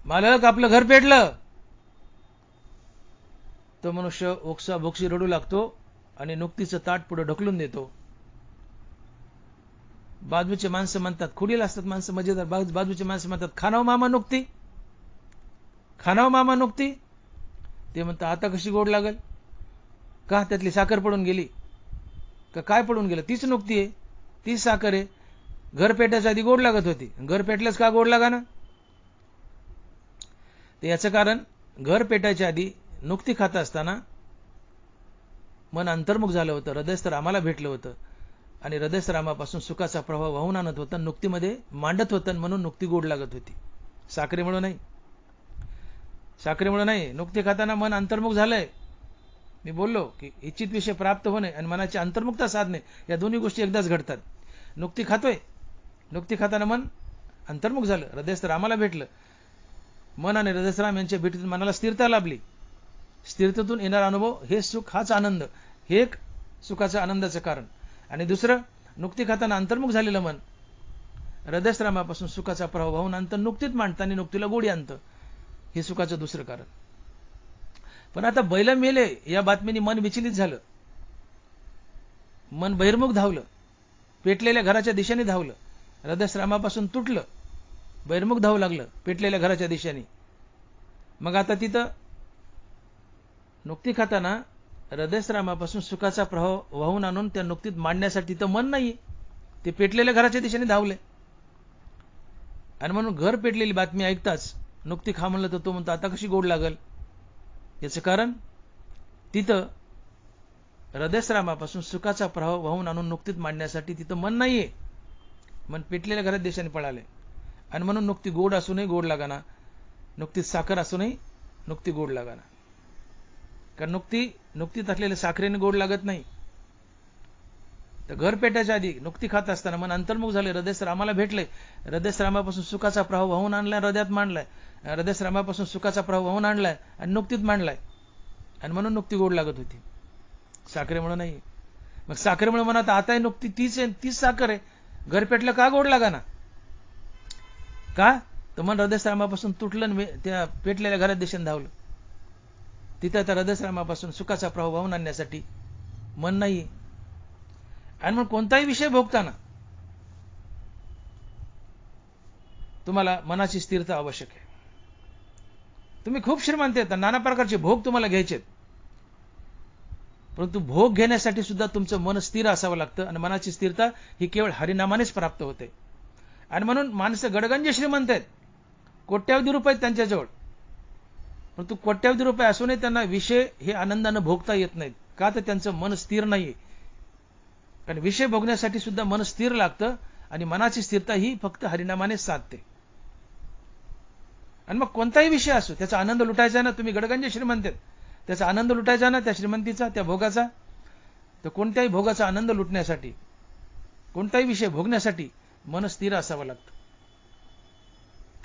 मालक आपलं घर पेटलं. तो मनुष्य ओक्सा बोक्सी रडू लागतो आणि नुकतीचं ताट पुढे ढकलून देतो. बाजूचे माणसं म्हणतात, खुडील असतात माणसं मजेदार, बाजूचे माणसं म्हणतात, खानाव मामा नुकती, खानाव मामा नुकती. ते म्हणतात, आता कशी गोड लागल, का त्यातली साखर पडून गेली का, काय पडून गेलं, तीच नुकती आहे, तीच साखर आहे. घर पेटायच्या आधी गोड लागत होती, घर पेटलंच का गोड लागा ना. ते याचं कारण घर पेटायच्या आधी नुकती खात असताना मन अंतर्मुख झालं होतं, हृदयस्थ रामाला भेटलं होतं आणि हृदयस्थ रामापासून सुखाचा प्रभाव वाहून आणत होता, नुकतीमध्ये मांडत होतं, म्हणून नुकती गोड लागत होती. साखरेमुळे नाही, साखरेमुळे नाही. नुकती खाताना मन अंतर्मुख झालंय. मी बोललो की इच्छित विषय प्राप्त होणे आणि मनाची अंतर्मुखता साधणे या दोन्ही गोष्टी एकदाच घडतात. नुकती खातोय, नुकती खाताना मन अंतर्मुख झालं, हृदयस्थ रामाला भेटलं. मन आणि हृदयस्थ राम यांच्या भेटीतून मनाला स्थिरता लाभली. स्थिरतेतून येणारा अनुभव हे सुख, हाच आनंद, हे एक सुखाचं आनंदाचं कारण. आणि दुसरं, नुकती खाताना अंतर्मुख झालेलं मन हृदयस्थ रामापासून सुखाचा प्रभाव वाहून आणतं, नुकतीच मांडतं आणि नुकतीला गोडी आणतं. हे सुखाचं दुसरं कारण. पण आता बैल मेले या बातमीने मन विचलित झालं, मन बहिर्मुख धावलं, पेटलेल्या घराच्या दिशेने धावलं, हृदयस्थ रामापासून तुटलं, बहिर्मुख धावू लागलं पेटलेल्या घराच्या दिशेने. मग आता तिथं नुकती खाताना हृदयस्थ रामापासून सुखाचा प्रभाव वाहून आणून त्या नुकतीत मांडण्यासाठी तर मन नाहीये, ते पेटलेल्या घराच्या दिशेने धावले. आणि म्हणून घर पेटलेली बातमी ऐकताच नुकती खा म्हणलं तर तो म्हणतो, आता कशी गोड लागल. याचं कारण तिथं हृदयस्थ रामापासून सुखाचा प्रभाव वाहून आणून नुकतीत मांडण्यासाठी तिथं मन नाहीये, मन पेटलेल्या घरात दिशेने पळाले. आणि म्हणून नुकती गोड असूनही गोड लागाना, नुकतीत साखर असूनही नुकती गोड लागाना. कारण नुकतीत असलेल्या साखरेने गोड लागत नाही. तर घर पेटायच्या आधी नुकती खात असताना मन अंतर्मुख झाले, हृदयस्थ रामाला भेटले, हृदयस्थ रामापासून सुखाचा प्रभाव वाहून आणलाय, हृदयात मांडलाय, हृदयस्थ रामापासून सुखाचा प्रभाव वाहून आणलाय आणि नुकतीत मांडलाय. आणि म्हणून नुकती गोड लागत होती, साखरेमुळे नाही. मग साखरेमुळे म्हणत आता नुकती तीच आहे, तीच साखर आहे, घर पेटलं का गोड लागाना. का तर मन हृदयस्थ रामापासून तुटलं, त्या पेटलेल्या घरात दिशेने धावलं. तिथं त्या हृदयस्थ रामापासून सुखाचा प्रभाव वाहून आणण्यासाठी मन नाही. आणि मग कोणताही विषय भोगताना तुम्हाला मनाची स्थिरता आवश्यक आहे. तुम्ही खूप श्रीमंत आहेत, नाना प्रकारचे भोग तुम्हाला घ्यायचे, परंतु भोग घेण्यासाठी सुद्धा तुमचं मन स्थिर असावं लागतं. आणि मनाची स्थिरता ही केवळ हरिनामानेच प्राप्त होते. आणि म्हणून माणसं गडगंज श्रीमंत आहेत, कोट्यावधी रुपये आहेत त्यांच्याजवळ, परंतु कोट्यावधी रुपये असूनही त्यांना विषय हे आनंदानं भोगता येत नाहीत. का तर त्यांचं मन स्थिर नाहीये. कारण विषय भोगण्यासाठी सुद्धा मन स्थिर लागतं आणि मनाची स्थिरता ही फक्त हरिनामानेच साधते. आणि मग कोणताही विषय असो त्याचा आनंद लुटायचा ना, तुम्ही गडगंज श्रीमंत आहेत, त्याचा आनंद लुटायचा ना, त्या श्रीमंतीचा, त्या भोगाचा. तर कोणत्याही भोगाचा आनंद लुटण्यासाठी, कोणताही विषय भोगण्यासाठी मन स्थिर असावं लागतं,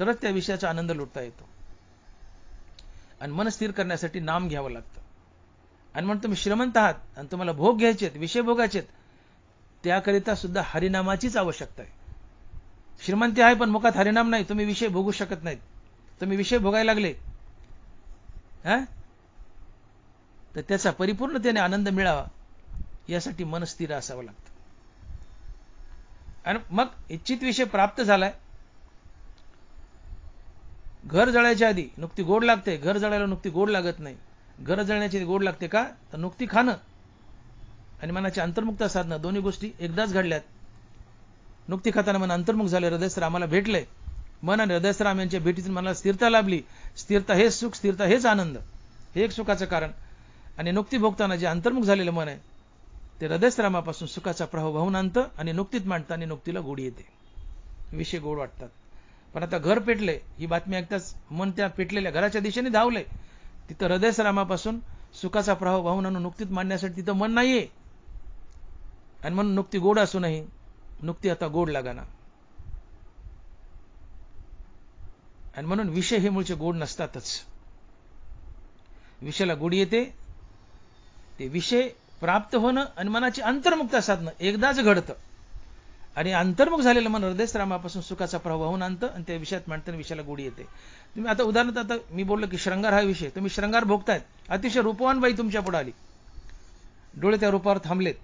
तरच त्या विषयाचा आनंद लुटता येतो. आणि मन स्थिर करण्यासाठी नाम घ्यावं लागतं. आणि म्हणून तुम्ही श्रीमंत आहात आणि तुम्हाला भोग घ्यायचेत, विषय भोगायचेत, त्याकरिता सुद्धा हरिनामाचीच आवश्यकता आहे. श्रीमंती आहे पण मुखात हरिनाम नाही, तुम्ही विषय भोगू शकत नाहीत. तुम्ही विषय भोगायला लागले तर त्याचा परिपूर्णतेने आनंद मिळावा यासाठी मन स्थिर असावं लागतं. आणि मग इच्छित विषय प्राप्त झालाय, घर जळायच्या आधी नुकती गोड लागते, घर जळायला नुकती गोड लागत नाही. घर जळण्याची गोड लागते का तर नुकती खाणं. आणि मनाची अंतर्मुक्ता साधणं दोन्ही गोष्टी एकदाच घडल्यात. नुकती खाताना मन अंतर्मुख झाले, हृदयस्थरामाला भेटले. मन आणि हृदयस्थराम यांच्या भेटीतून मनाला स्थिरता लाभली. स्थिरता हेच सुख, स्थिरता हेच आनंद, हे एक सुखाचं कारण. आणि नुकती भोगताना जे अंतर्मुख झालेलं मन आहे ते हृदयस्थरामापासून सुखाचा प्रभाव वाहून आणतं आणि नुकतीत मांडतं आणि नुकतीला गोडी येते, विषय गोड वाटतात. पण आता घर पेटले ही बातमी ऐकताच मन त्या पेटलेल्या घराच्या दिशेने धावले. तिथं हृदयस्थरामापासून सुखाचा प्रभाव वाहून आणून नुकतीत मांडण्यासाठी तिथं मन नाहीये. आणि म्हणून नुकती गोड असूनही नुकती आता गोड लागाना. आणि म्हणून विषय हे मूळचे गोड नसतातच. विषयाला गोडी येते ते विषय प्राप्त होणं आणि मनाची अंतर्मुक्ता साधणं एकदाच घडतं. आणि अंतर्मुख झालेलं मन हृदयस्थरामापासून सुखाचा प्रभाव वाहून आणतं आणि त्या विषयात मांडताना विषयाला गोडी येते. तुम्ही आता उदाहरणार्थ आता मी बोललो की श्रंगार हा विषय, तुम्ही श्रंगार भोगतायत, अतिशय रूपवान बाई तुमच्या पुढे आली, डोळे त्या रूपावर थांबलेत,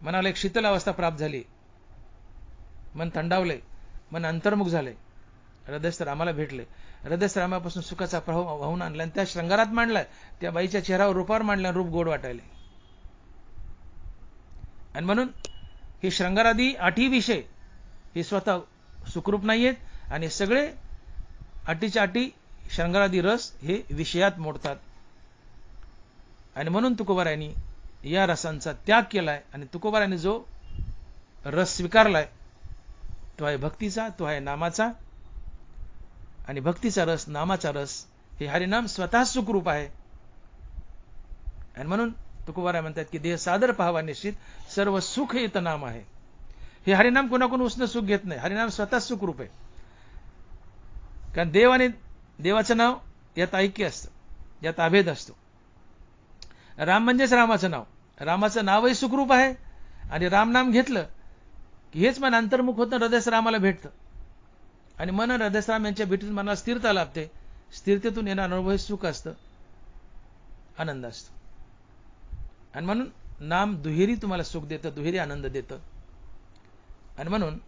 मनाला एक शीतल अवस्था प्राप्त झाली, मन थंडावले, मन अंतर्मुख झाले, हृदयस्थरामाला भेटले, हृदयस्थरामापासून सुखाचा प्रभाव वाहून आणला आणि त्या श्रंगारात मांडलाय, त्या बाईच्या चेहऱ्यावर रूपावर मांडला, रूप गोड वाटायले. आणि म्हणून हे श्रंगारादी 8 विषय हे स्वतः सुखरूप नाहीयेत आणि सगळे 8च्या 8 श्रंगारादी रस हे विषयात मोडतात. आणि म्हणून तुकोबारायांनी या रसांचा त्याग केलाय आणि तुकोबारायांनी जो रस स्वीकारलाय तो आहे भक्तीचा, तो आहे नामाचा. आणि भक्तीचा रस, नामाचा रस हे हरिनाम स्वतः सुखरूप आहे. आणि म्हणून तुकोबाराय म्हणतात की देह सादर पाहावा निश्चित, सर्व सुख येत नाम आहे. हे हरिनाम कोणाकोण उसनं सुख घेत नाही, हरिनाम स्वतः सुखरूप आहे. कारण देव आणि देवाचं नाव यात ऐक्य असतं, यात अभेद असतो. राम म्हणजेच रामाचं नाव, रामाचं नावही सुखरूप आहे. आणि रामनाम घेतलं की हेच मन अंतर्मुख होतं, हृदयस्थरामाला भेटतं. आणि मन हृदयस्थराम यांच्या भेटीतून मनाला स्थिरता लाभते. स्थिरतेतून येणारं अनुभव हे सुख असतं, आनंद असतो. आणि म्हणून नाम दुहेरी तुम्हाला सुख देतं, दुहेरी आनंद देतं. आणि म्हणून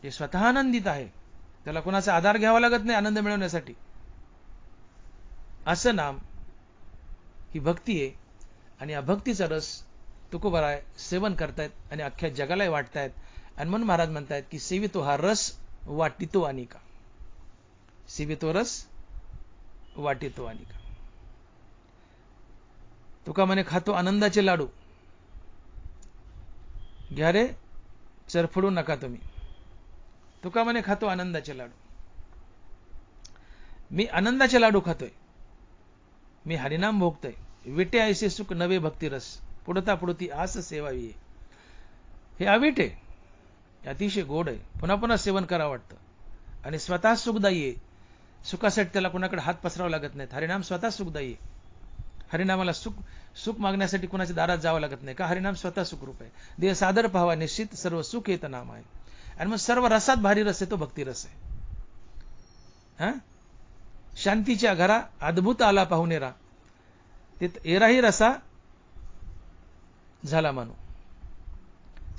जे स्वतः आनंदित आहे त्याला कोणाचा आधार घ्यावा लागत नाही आनंद मिळवण्यासाठी. असं नाम ही भक्ती आहे. आणि या भक्तीचा रस तुकोबाराय सेवन करतायत आणि अख्ख्या जगालाही वाटतायत. आणि म्हणून महाराज म्हणतायत की सेवितो हा रस वाटितो अनिका, सेवितो रस वाटितो अनिका. तुका म्हणे खातो आनंदाचे लाडू, घ्या रे चरफडू नका तुम्ही. तुका म्हणे खातो आनंदाचे लाडू, मी आनंदाचे लाडू खातोय, मी हरिनाम भोगतोय. विटे ऐसे सुख नवे भक्ती रस, पुढता पुढती आस सेवावी. हे अवीट आहे, अतिशय गोड आहे, पुन्हा पुन्हा सेवन करावं वाटतं आणि स्वतः सुखदायी आहे. सुखासाठी त्याला कोणाकडे हात पसरावा लागत नाहीत. हरिनाम स्वतः सुखदायी आहे. हरिनामाला सुख मागण्यासाठी कुणाच्या दारात जावं लागत नाही, का हरिनाम स्वतः सुखरूप आहे. देह सादर पाहावा निश्चित, सर्व सुख येत नाम आहे. आणि मग सर्व रसात भारी रस आहे तो भक्ती रस आहे. शांतीच्या घरा अद्भुत आला पाहुणेरा, तिथ एराही रसा झाला मानू.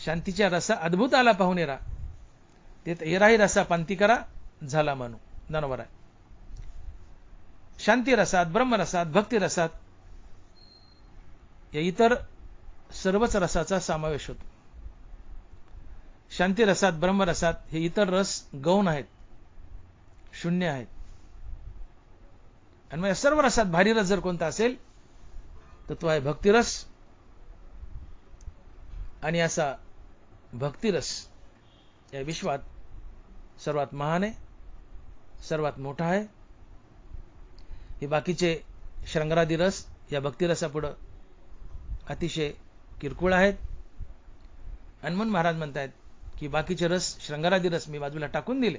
शांतीच्या रसा अद्भुत आला पाहुणेरा, तिथ एराही रसा पांती करा झाला मानू. ननवर आहे. शांती रसात, ब्रह्मरसात, भक्ती रसात या इतर सर्वच रसाचा समावेश होतो. शांती रसात, ब्रह्मरसात हे इतर रस गौण आहेत, शून्य आहेत. आणि मग या सर्व रसात भारी रस जर कोणता असेल तर तो आहे भक्तिरस. आणि असा भक्तिरस या विश्वात सर्वात महान आहे, सर्वात मोठा आहे. हे बाकीचे श्रंगारादी रस या भक्तिरसापुढे अतिशय किरकोळ आहेत. आणि म्हणून महाराज म्हणतायत की बाकीचे रस, श्रंगारादी रस मी बाजूला टाकून दिले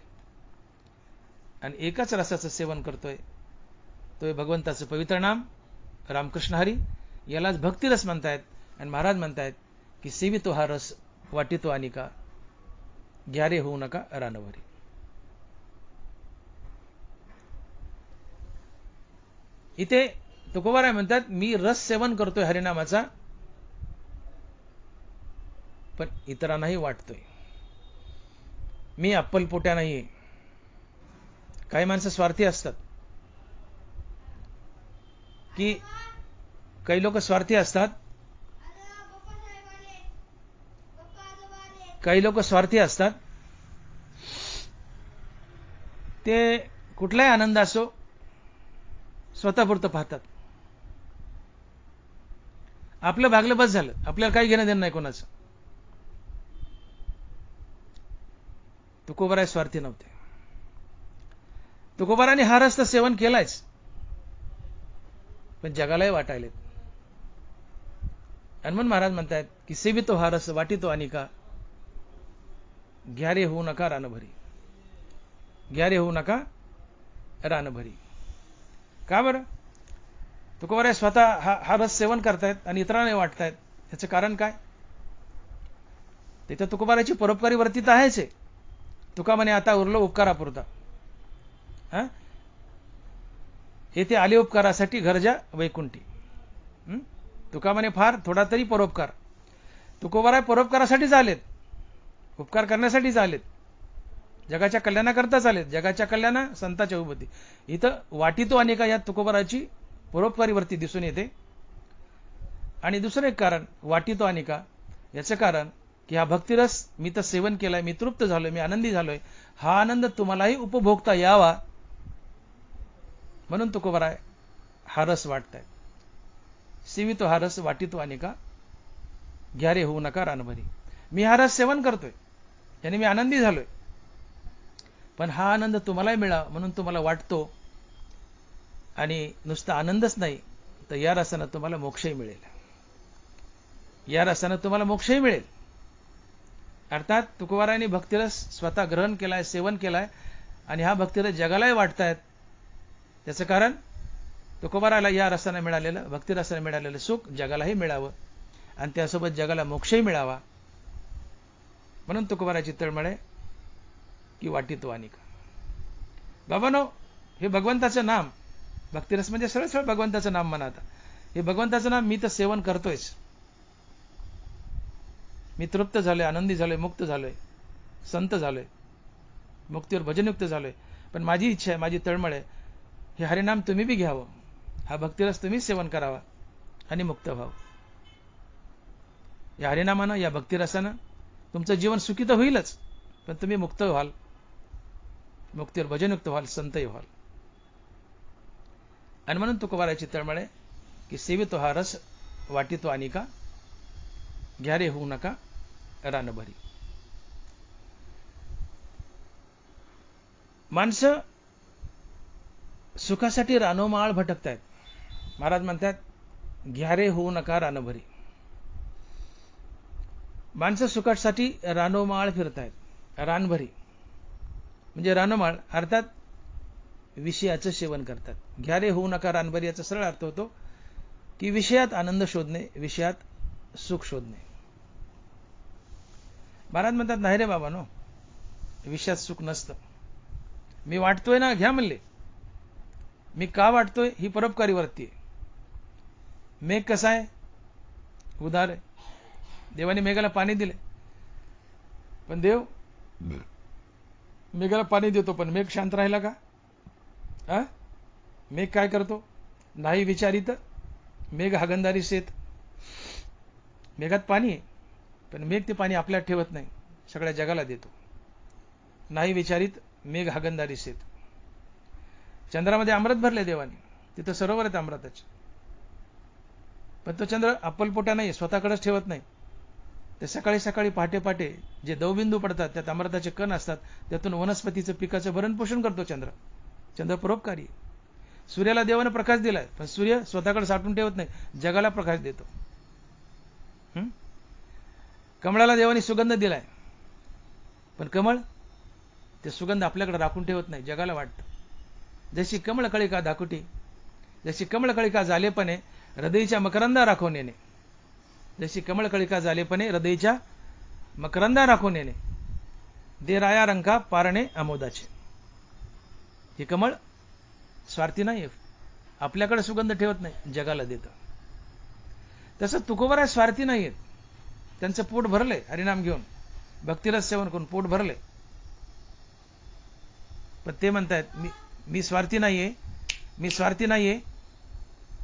आणि एकाच रसाचं सेवन करतोय, तो आहे भगवंताचं पवित्र नाम रामकृष्ण हरी. यालाच भक्तिरस म्हणतायत. आणि महाराज म्हणतायत की सेवितो हा रस वाटितो अनिका, घ्यारे होऊ नका रानवरी. इथे तुकोबाराय म्हणतात मी रस सेवन करतोय हरिनामाचा, पण इतरांनाही वाटतोय. मी अप्पलपोट्या नाहीये. काही माणसं स्वार्थी असतात, की काही लोक स्वार्थी असतात काही लोक स्वार्थी असतात. ते कुठलाही आनंद असो स्वतःपुरतं पाहतात. आपलं भागलं बस झालं, आपल्याला काही घेणं देणं नाही कोणाचं. तुकोबाराय स्वार्थी नव्हते. तुकोबाराने हा रस तर सेवन केलायच, पण जगालाही वाटायलेत. हनुमान महाराज म्हणतात की सेवितो हा रस वाटितो अनिका, घ्यारे होऊ नका रानभरी. घ्यारे होऊ नका रानभरी. का बरं? तुकोबाराय स्वतः हा रस सेवन करतायत आणि इतरांना वाटतायत. याचं कारण काय? तिथे तुकोबाराची परोपकारी वृत्ती तर आहेच आहे. तुका म्हणे आता उरलो उपकारापुरता. हे ते आले उपकारासाठी घरजा वैकुंठी. तुका म्हणे फार थोडा तरी परोपकार. तुकोबाराय परोपकारासाठीच आलेत, उपकार करण्यासाठीच आलेत, जगाच्या कल्याणाकरताच आलेत. जगाच्या कल्याणा संताच्या उभती. इथं वाटितो अनेका यात तुकोबाराची परोपकारी वृत्ती दिसून येते. आणि दुसरं एक कारण वाटितो अनेका याचं कारण की हा भक्तिरस मी तर सेवन केलाय, मी तृप्त झालोय, मी आनंदी झालोय. हा आनंद तुम्हालाही उपभोगता यावा म्हणून तुकोबाराय हा रस वाटतायत. सेवितो हा रस वाटितो अनेका, घ्यारे होऊ नका रानभरी. मी हा रस सेवन करतोय, याने मी आनंदी झालोय, पण हा आनंद तुम्हालाही मिळावा म्हणून तुम्हाला वाटतो. आणि नुसता आनंदच नाही तर या रसानं तुम्हाला मोक्षही मिळेल. या रसानं तुम्हाला मोक्षही मिळेल. अर्थात तुकोबारायांनी भक्तिरस स्वतः ग्रहण केलाय, सेवन केलाय, आणि हा भक्तिरस जगालाही वाटतायत. त्याचं कारण तुकोबाराला या रसानं मिळालेलं, भक्तिरसानं मिळालेलं सुख जगालाही मिळावं आणि त्यासोबत जगाला मोक्षही मिळावा म्हणून तुकोबाराची तळमळ की वाटितो अनिका. बाबांनो, हे भगवंताचं नाम, भक्तिरस म्हणजे सरळ सरळ भगवंताचं नाम म्हणा. आता हे भगवंताचं नाम मी तर सेवन करतोयच. मी तृप्त झालोय, आनंदी झालोय, मुक्त झालोय, संत झालोय, मुक्तीवर भजनयुक्त झालोय. पण माझी इच्छा आहे, माझी तळमळ आहे, हे हरिनाम तुम्ही बी घ्यावं, हा भक्तिरस तुम्ही सेवन करावा आणि मुक्त व्हावं. या हरिनामानं, या भक्तिरसानं तुमचं जीवन सुखी तर होईलच, पण तुम्ही मुक्त व्हाल, मुक्तीवर भजनयुक्त व्हाल, संतही व्हाल. आणि म्हणून तुकोबाराची तळमळ आहे की सेवितो हा रस वाटितो अनिका, घ्यारे होऊ नका रानभरी. माणसं सुखासाठी रानोमाळ भटकतायत. महाराज म्हणतात घ्यारे होऊ नका रानभरी. माणसं सुखासाठी रानोमाळ फिरतायत. रानभरी म्हणजे रानोमाळ अर्थात विषयाचं सेवन करतात. घ्यारे होऊ नका रानभरी याचा सरळ अर्थ होतो की विषयात आनंद शोधणे, विषयात सुख शोधणे. महाराज म्हणतात नाही रे बाबा नो, विषयात सुख नसतं. मी वाटतोय ना, घ्या म्हणले. मी का वाटतोय ही परोपकारी वृत्ती आहे. मेघ कसा आहे? उदार आहे. देवाने मेघाला पाणी दिले, पण देव मेघाला पाणी देतो, पण मेघ शांत राहिला का? मेघ काय करतो? नाही विचारित मेघ हागंदारी शेत. मेघात पाणी आहे, पण मेघ ते पाणी आपल्यात ठेवत नाही, सगळ्या जगाला देतो. नाही विचारित मेघ हागंदारी शेत. चंद्रामध्ये अमृत भरले देवाने, तिथं सरोवर आहेत अमृताचे, पण तो चंद्र अप्पलपोटा नाही, स्वतःकडेच ठेवत नाही. ते सकाळी सकाळी पहाटे पहाटे जे दवबिंदू पडतात त्यात अमृताचे कण असतात, त्यातून वनस्पतीचं पिकाचं भरण पोषण करतो चंद्र. चंद्र परोपकारी. सूर्याला देवाने प्रकाश दिलाय, पण सूर्य स्वतःकडे साठवून ठेवत नाही, जगाला प्रकाश देतो. कमळाला देवाने सुगंध दिलाय, पण कमळ ते सुगंध आपल्याकडे राखून ठेवत नाही, जगाला वाटतं. जशी कमळकळिका दाकुटी, जशी कमळकळिका झालेपणे हृदयीच्या मकरंदा राखून येणे, जशी कमळकळिका झालेपणे हृदयीच्या मकरंदा राखून येणे, दे राया रंका पारणे अमोदाचे. हे कमळ स्वार्थी नाही, आपल्याकडे सुगंध ठेवत नाही, जगाला देतं. तसं तुकोबाराय स्वार्थी नाहीयेत. त्यांचं पोट भरलंय हरिनाम घेऊन, भक्तिरस सेवन करून पोट भरलंय. पण ते म्हणतायत मी स्वार्थी नाहीये, मी स्वार्थी नाहीये,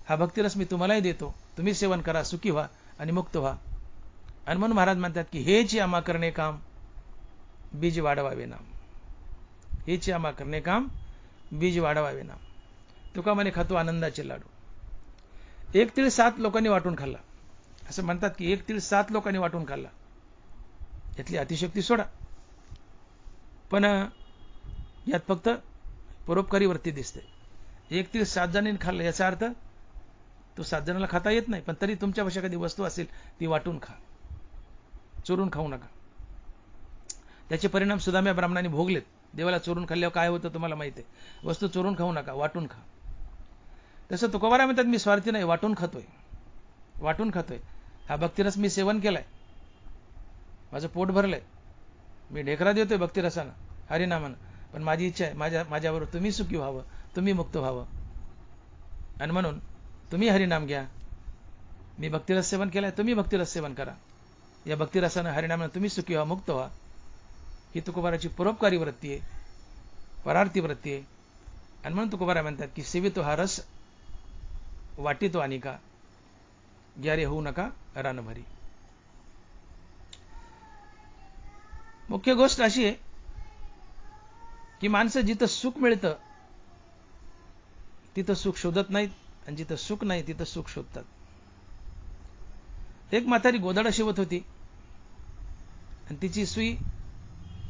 हा भक्तिरस मी तुम्हालाही देतो, तुम्ही सेवन करा, सुखी व्हा आणि मुक्त व्हा. आणि म्हणून महाराज म्हणतात की हेच आम्हा करणे काम, बीज वाढवावे नाम. हेच आम्हा करणे काम बीज वाढवावे नाम. तुका म्हणे खातो आनंदाचे लाडू. एक तीळ 7 लोकांनी वाटून खाल्ला. असं म्हणतात की एक तीळ 7 लोकांनी वाटून खाल्ला. यातली अतिशक्ती सोडा. पण यात फक्त परोपकारी वृत्ती दिसते. एक तीळ 7 जणांनी खाल्लं याचा अर्थ तो 7 जणांना खाता येत नाही, पण तरी तुमच्यापाशी एखादी वस्तू असेल ती वाटून खा, चोरून खाऊ नका. त्याचे परिणाम सुदाम्या ब्राह्मणांनी भोगलेत. देवाला चोरून खाल्ल्यावर काय होतं तुम्हाला माहिती आहे. वस्तू चोरून खाऊ नका, वाटून खा. तसं तुकोबाराय म्हणतात मी स्वार्थी नाही, वाटून खातोय. वाटून खातोय. हा भक्तिरस मी सेवन केलाय, माझं पोट भरलंय, मी ढेकरा देतोय भक्तिरसानं, हरिनामानं. पण माझी इच्छा आहे माझ्याबरोबर तुम्ही सुखी व्हावं, तुम्ही मुक्त व्हावं. आणि म्हणून तुम्ही हरिनाम घ्या. मी भक्तिरस सेवन केलाय, तुम्ही भक्तिरस सेवन करा. या भक्तिरसानं हरिनामानं तुम्ही सुखी व्हा, मुक्त व्हा. ही तुकोबाराची परोपकारी वृत्ती आहे, परार्थी वृत्ती आहे. आणि म्हणून तुकोबाराय म्हणतात की सेवितो हा रस, वाटितो अनिका, ग्यारे होऊ नका रानभरी. मुख्य गोष्ट अशी आहे की माणसं जिथं सुख मिळतं तिथं सुख शोधत नाहीत, आणि जिथं सुख नाही तिथं सुख शोधतात. एक म्हातारी गोदाडा शिवत होती आणि तिची सुई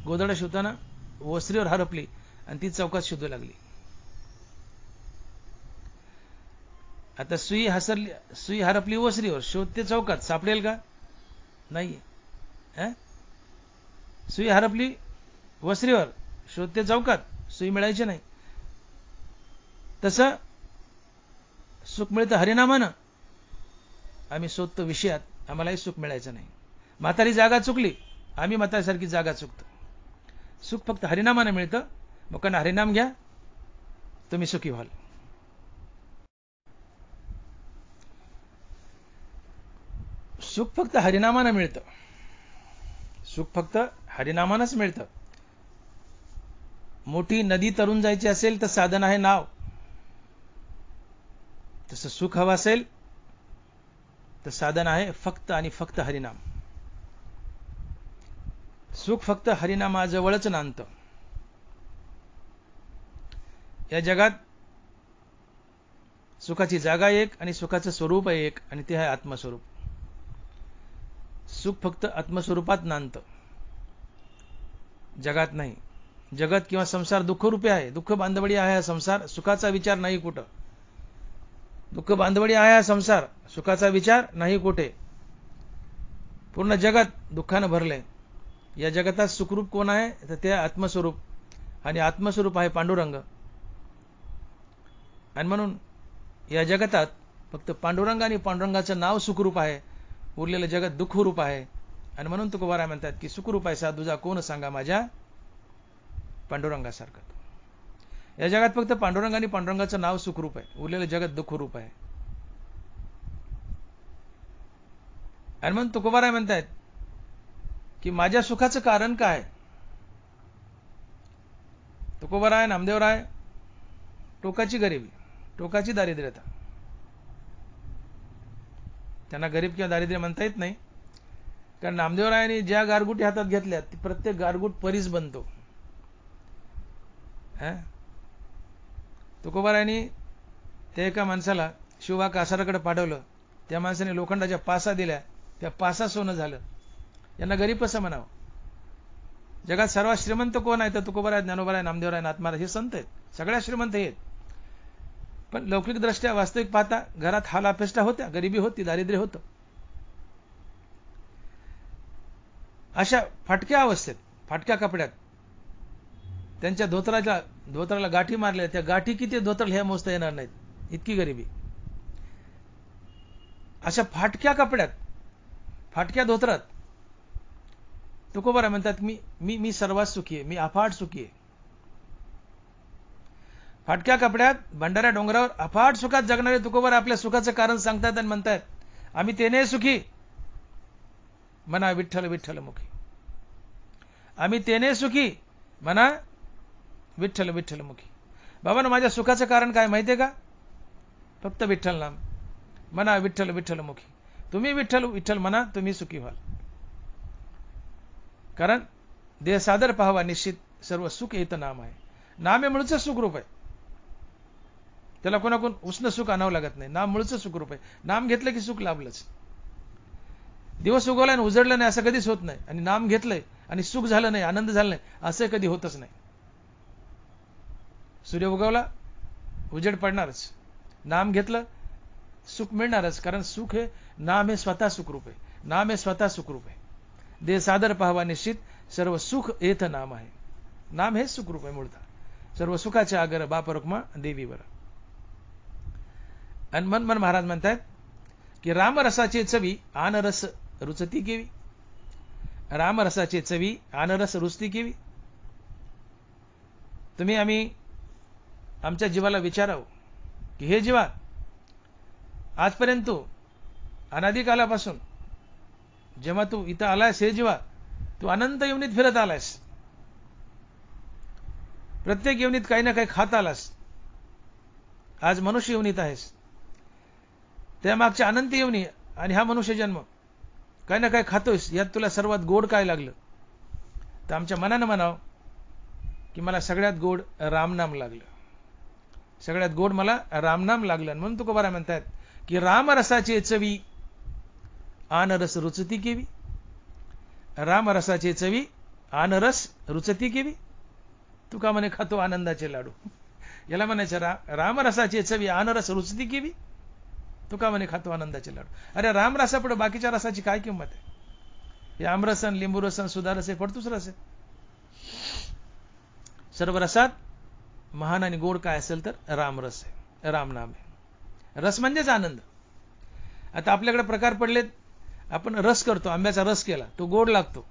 गोदाडा शिवताना वसरीवर हरपली आणि ती चौकात शोधू लागली. आता सुई हरपली वसरीवर, शोधते चौकात, सापडेल का? नाही. सुई हरपली वसरीवर, शोधते चौकात, सुई मिळायची नाही. तसं सुख मिळतं हरिनामानं, आम्ही शोधतो विषयात, आम्हालाही सुख मिळायचं नाही. म्हातारी जागा चुकली, आम्ही म्हातारीसारखी जागा चुकतो. सुख फक्त हरिनामानं मिळतं. मग हरिनाम घ्या, तुम्ही सुखी व्हाल. सुख फक्त हरिनामानं मिळतं. सुख फक्त हरिनामानंच मिळतं. मोठी नदी तरून जायची असेल तर साधन आहे नाव. तसं सुख हवं असेल तर साधन आहे फक्त आणि फक्त हरिनाम. सुख फक्त हरिनामाजवळच नांदतं. या जगात सुखाची जागा एक आणि सुखाचं स्वरूप एक, आणि ते आहे आत्मस्वरूप. सुख फक्त आत्मस्वरूपात नांदतं, जगात नाही. जगत किंवा संसार दुःखरूपी आहे, दुःख बांधवडी आहे हा संसार, सुखाचा विचार नाही कुठं. दुःख बांधवडी आहे हा संसार, सुखाचा विचार नाही कुठे. पूर्ण जगत दुःखानं भरलंय. या जगतात सुखरूप कोण आहे तर ते आत्मस्वरूप, आणि आत्मस्वरूप आहे पांडुरंग. आणि म्हणून या जगतात फक्त पांडुरंग आणि पांडुरंगाचं नाव सुखरूप आहे, उरलेलं जगत दुःखरूप आहे. आणि म्हणून तुकोबाराय म्हणतात की सुखरूप आहे साधूजा कोण सांगा माझ्या पांडुरंगासारखं. या जगात फक्त पांडुरंग आणि पांडुरंगाचं नाव सुखरूप आहे, उरलेलं जगत दुःखरूप आहे. आणि म्हणून तुकोबाराय म्हणतात की माझ्या सुखाचं कारण काय. तुकोबाराय, नामदेवराय, टोकाची गरिबी, टोकाची दारिद्र्यता. त्यांना गरीब किंवा दारिद्र्य म्हणता येत नाही, कारण नामदेवरायांनी ज्या गारगुटी हातात घेतल्या ती प्रत्येक गारगुट परीस बनतो. तुकोबारायांनी त्या एका माणसाला शिवबा कासाराकडे पाठवलं, त्या माणसाने लोखंडाच्या पासा दिल्या, त्या पासा सोनं झालं. यांना गरीब कसं म्हणावं. जगात सर्वात श्रीमंत कोण आहे तर तुकोबाराय, ज्ञानोबाराय, नामदेवराय, नाथमाराय हे संत आहेत. सगळ्या श्रीमंत आहेत. पण लौकिक दृष्ट्या वास्तविक पाहता घरात हाल अपेष्टा होत्या, गरिबी होती, दारिद्र्य होतं. अशा फाटक्या अवस्थेत, फाटक्या कपड्यात, त्यांच्या धोत्राला गाठी मारल्या, त्या गाठी किती धोत्राला हे मोजता येणार नाहीत, इतकी गरिबी. अशा फाटक्या कपड्यात, फाटक्या धोत्रात तुकोबाराय म्हणतात मी सर्वात सुखी आहे, मी अफाट सुखी आहे. फाटक्या कपड्यात भंडाऱ्या डोंगरावर अफाट सुखात जगणारे तुकोबाराय आपल्या सुखाचं कारण सांगतात आणि म्हणतात आम्ही तेने सुखी, म्हणा विठ्ठल विठ्ठल मुखी. आम्ही तेने सुखी, म्हणा विठ्ठल विठ्ठल मुखी. बाबांनो, माझ्या सुखाचं कारण काय माहितीये का? फक्त विठ्ठल नाम, म्हणा विठ्ठल विठ्ठल मुखी. तुम्ही विठ्ठल विठ्ठल म्हणा, तुम्ही सुखी व्हाल. कारण देह सादर पाहावा निश्चित सर्व सुख येत नाम आहे. नाम हे मूळचं सुखरूप आहे. त्याला कोणाकोण उष्ण सुख आणावं लागत नाही. नाम मूळचं सुखरूप आहे. नाम घेतलं की सुख लाभलंच. दिवस उगवला आणि उजडलं नाही असं कधीच होत नाही. आणि नाम घेतलंय आणि सुख झालं नाही, आनंद झाला नाही असं कधी होतच नाही. सूर्य उगवला उजेड पडणारच. नाम घेतलं सुख मिळणारच. कारण सुख हे नाम हे स्वतः सुखरूप आहे. नाम हे स्वतः सुखरूप आहे. देह सादर पाहावा निश्चित सर्व सुख येथ नाम आहे. नाम हे सुखरूप आहे मूळतः. सर्व सुखाच्या आगर बाप रुक्मा देवीवर. आणि मन महाराज म्हणतात की रामरसाचे चवी आनरस रुचती केवी. रामरसाचे चवी आनरस रुचती केवी. तुम्ही आम्ही आमच्या जीवाला विचारावं की हे जीवा, आजपर्यंत अनादिकालापासून जेव्हा तू इथं आलायस, हे जीवा तू अनंत योनीत फिरत आलायस. प्रत्येक योनीत काही ना काही खात आलास. आज मनुष्य योनीत आहेस. त्या मागच्या अनंत योनी आणि हा मनुष्य जन्म काही ना काही खातोयस. यात तुला सर्वात गोड काय लागलं? तर आमच्या मनानं म्हणावं की मला सगळ्यात गोड रामनाम लागलं. सगळ्यात गोड मला रामनाम लागलं. म्हणून तुकोबाराय म्हणतात की रामरसाचे चवी आनरस रुचती केवी. रामरसाचे चवी आनरस रुचती केवी. तुका म्हणे खातो आनंदाचे लाडू. याला म्हणायचं रामरसाचे चवी आनरस रुचती केवी. तुका म्हणे खातो आनंदाचे लाडू. अरे रामरसापुढे बाकीच्या रसाची काय किंमत आहे? हे आमरसन, लिंबूरसन, सुधारस आहे, फडतूस रस आहे. सर्व रसात महान आणि गोड काय असेल तर रामरस आहे, रामनाम आहे. रस म्हणजेच आनंद. आता आपल्याकडे प्रकार पडलेत. आपण रस करतो, आंब्याचा रस केला, तो गोड लागतो.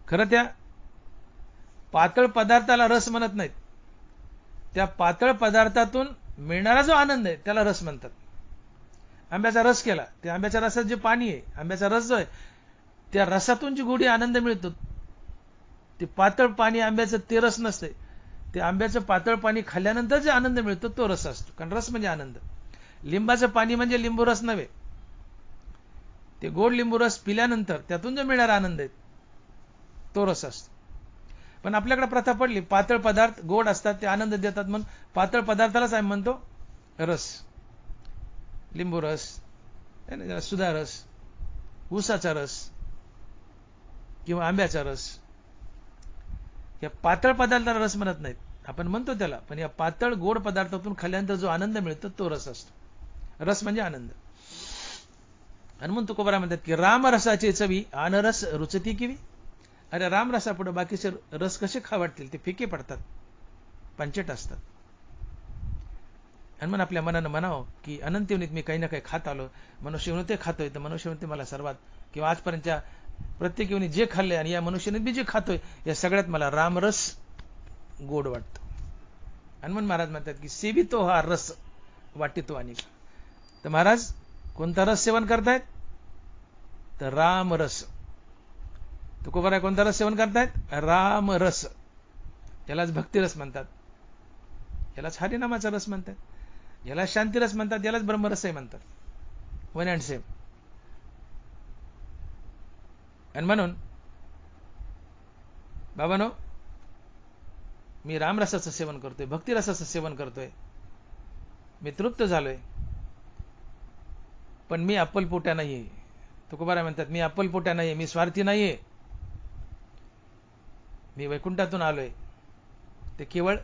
खरं त्या पातळ पदार्थाला रस म्हणत नाहीत. त्या पातळ पदार्थातून मिळणारा जो आनंद आहे त्याला रस म्हणतात. आंब्याचा रस केला, त्या आंब्याच्या रसात जे पाणी आहे, आंब्याचा रस जो आहे, त्या रसातून जी गोडी आनंद मिळतो, ते पातळ पाणी आंब्याचं ते रस नसते. ते आंब्याचं पातळ पाणी खाल्ल्यानंतर जे आनंद मिळतो तो रस असतो. कारण रस म्हणजे आनंद. लिंबाचं पाणी म्हणजे लिंबू रस नव्हे. ते गोड लिंबू रस पिल्यानंतर त्यातून जो मिळणारा आनंद आहे तो रस असतो. पण आपल्याकडे प्रथा पडली, पातळ पदार्थ गोड असतात, ते आनंद देतात म्हणून पातळ पदार्थालाच आम्ही म्हणतो रस. लिंबू रस, सुधा रस, ऊसाचा रस किंवा आंब्याचा रस. या पातळ पदार्थाला रस म्हणत नाहीत. आपण म्हणतो त्याला, पण या पातळ गोड पदार्थातून खाल्ल्यानंतर जो आनंद मिळतो तो रस असतो. रस म्हणजे आनंद. आणि म्हणून तुकोबाराय म्हणतात की रामरसाचे चवी आनरस रुचती केवी. अरे रामरसापुढे बाकीचे रस कसे खा वाटतील? ते फिके पडतात, पंचट असतात. आणि मग आपल्या मनानं म्हणावं की अनंत योनीत मी काही ना काही खात आलो. मनुष्य योनी ते खातोय, तर मनुष्य योनी मला सर्वात किंवा आजपर्यंतच्या प्रत्येक योनी जे खाल्ले आणि या मनुष्य योनीत मी जे खातोय या सगळ्यात मला रामरस गोड वाटतो. हनुमान महाराज म्हणतात की सेवितो हा रस वाटितो अनेक. तर महाराज कोणता रस सेवन करतायत? तर रामरस. तुकोबाराय कोणता रस सेवन करतायत? रामरस. यालाच भक्तिरस म्हणतात, यालाच हरिनामाचा रस म्हणतात, याला शांतिरस म्हणतात, यालाच ब्रह्मरसही म्हणतात. One and same. आणि म्हणून बाबांनो, मी रामरसाचं सेवन करतोय, भक्तिरसाचं सेवन करतोय, मी तृप्त झालोय, पण मी अप्पलपोट्या नाहीये. तुकोबाराय म्हणतात मी अप्पलपोट्या नाहीये, मी स्वार्थी नाहीये. मी वैकुंठातून आलोय ते केवळ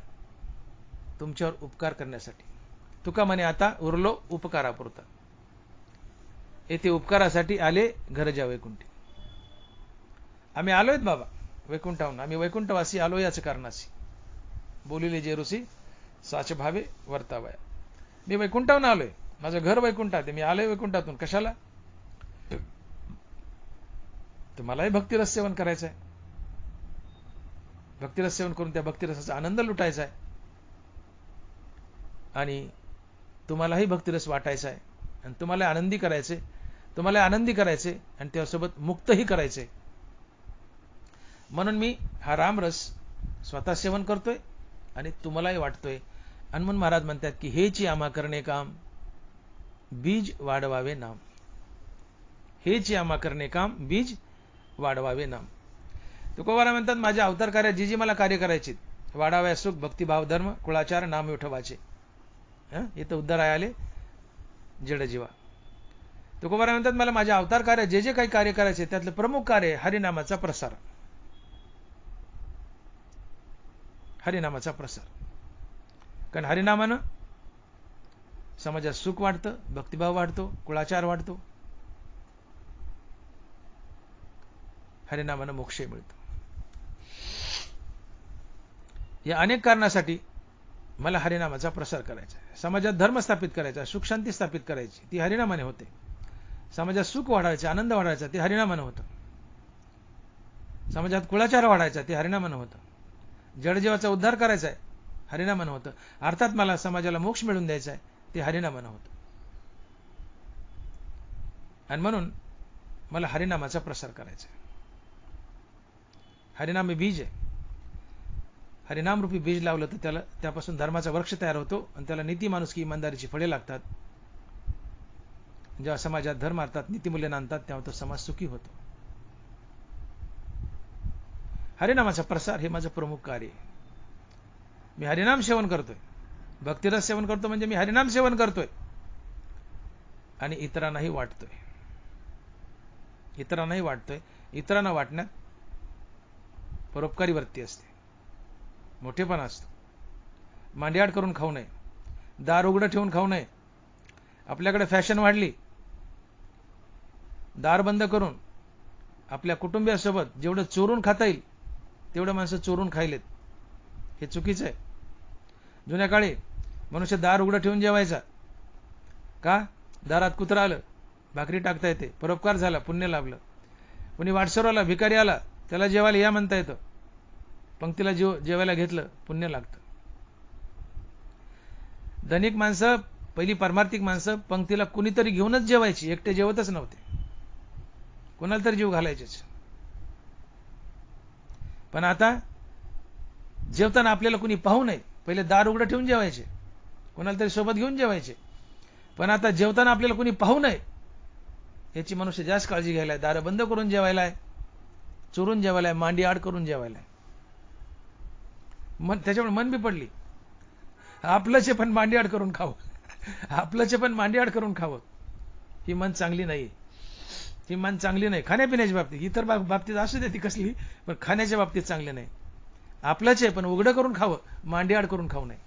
तुमच्यावर उपकार करण्यासाठी. तुका म्हणे आता उरलो उपकारापुरता. येथे उपकारासाठी आले घर ज्या वैकुंठी. आम्ही आलोयत बाबा वैकुंठाहून, आम्ही वैकुंठवासी आलो याच कारणाशी. बोलिले जे ऋषी साच भावे वर्तावया. मी वैकुंठाहून आलोय, माझं घर वैकुंठात आहे, मी आलोय वैकुंठातून. कशाला? तर मलाही भक्तिरस सेवन करायचं आहे. भक्तिरस सेवन करून त्या भक्तिरसाचा आनंद लुटायचा आहे आणि तुम्हालाही भक्तिरस वाटायचा आहे आणि तुम्हाला आनंदी करायचे, तुम्हाला आनंदी करायचे आणि त्यासोबत मुक्तही करायचे. म्हणून मी हा रामरस स्वतः सेवन करतोय आणि तुम्हालाही वाटतोय. हनुमान महाराज म्हणतात की हेची आम्हा करणे काम, बीज वाढवावे नाम. हेची आम्हा करणे काम, बीज वाढवावे नाम. तुकोबारा म्हणतात, माझ्या अवतार कार्यात जी जी मला कार्य करायची, वाढाव्या सुख, भक्तिभाव, धर्म, कुळाचार, नाम विठोबाचे. इथं उद्धार आले जड जीवा. तुकोबारा म्हणतात, मला माझ्या अवतार कार्यात जे जे काही कार्य करायचे त्यातलं प्रमुख कार्य हरिनामाचा प्रसार. हरिनामाचा प्रसार. कारण हरिनामानं समाजात सुख वाढतं, भक्तिभाव वाढतो, कुळाचार वाढतो. हरिनामानं मोक्ष मिळतो. या अनेक कारणासाठी मला हरिनामाचा प्रसार करायचा आहे. समाजात धर्म स्थापित करायचा, सुख शांती स्थापित करायची, ती हरिनामाने होते. समाजात सुख वाढायचं, आनंद वाढायचा, ते हरिनामानं होतं. समाजात कुळाचार वाढायचा, ते हरिनामानं होतं. जडजीवाचा उद्धार करायचा आहे, हरिनामानं होतं. अर्थात मला समाजाला मोक्ष मिळवून द्यायचा आहे, ते हरिनामानं होतं. आणि म्हणून मला हरिनामाचा प्रसार करायचा आहे. हरिनाम हे बीज आहे. हरिनाम रूपी बीज लावलं तर त्यापासून धर्माचा वृक्ष तयार होतो आणि त्याला नीती, माणुसकी, इमानदारीची फळे लागतात. जेव्हा समाजात धर्म आणतात, नीतिमूल्य आणतात, तेव्हा तो समाज सुखी होतो. हरिनामाचा प्रसार हे माझं प्रमुख कार्य आहे. मी हरिनाम सेवन करतोय, भक्तिरस सेवन करतो, म्हणजे मी हरिनाम सेवन करतोय आणि इतरांनाही वाटतोय. इतरांना वाटण्यात परोपकारी वृत्ती असते, मोठेपणा असतो. मांडियाड करून खाऊ नये, दार उघडं ठेवून खाऊ नये. आपल्याकडे फॅशन वाढली, दार बंद करून आपल्या कुटुंबियासोबत जेवढं चोरून खाता येईल तेवढं माणसं चोरून खायलेत. हे चुकीचं आहे. जुन्या काळी मनुष्य दार उघडं ठेवून जेवायचा. का? दारात कुत्रा आलं, भाकरी टाकता येते, परोपकार झाला, पुण्य लाभलं. कोणी वाटसर आला, भिकारी आला, त्याला जेवायला या म्हणता येतं, पंक्तीला जेवायला घेतलं, पुण्य लागतं. धनिक माणसं, पहिली पारमार्थिक माणसं पंक्तीला कुणीतरी घेऊनच जेवायची, एकटे जेवतच नव्हते, कोणाला तरी जीव घालायचेच. पण आता जेवताना आपल्याला कुणी पाहू नये, पहिले दार उघडं ठेवून जेवायचे, कोणाला तरी सोबत घेऊन जेवायचे. पण आता जेवताना आपल्याला कुणी पाहू नये याची मनुष्य जास्त काळजी घ्यायला, दार बंद करून जेवायलाय, चोरून जेवायलाय, मांडी आड करून जेवायलाय. त्याच्यामुळे मन बी पडली, आपलंच पण मांडी आड करून खावं, आपलंच पण मांडी आड करून खावं. ही मन चांगली नाही, ही मन चांगली नाही. खाण्यापिण्याच्या बाबतीत, इतर बाबतीत असू दे ती कसली, पण खाण्याच्या बाबतीत चांगले नाही. आपलंच आहे पण उघडं करून खावं, मांडी आड करून खाऊ नये,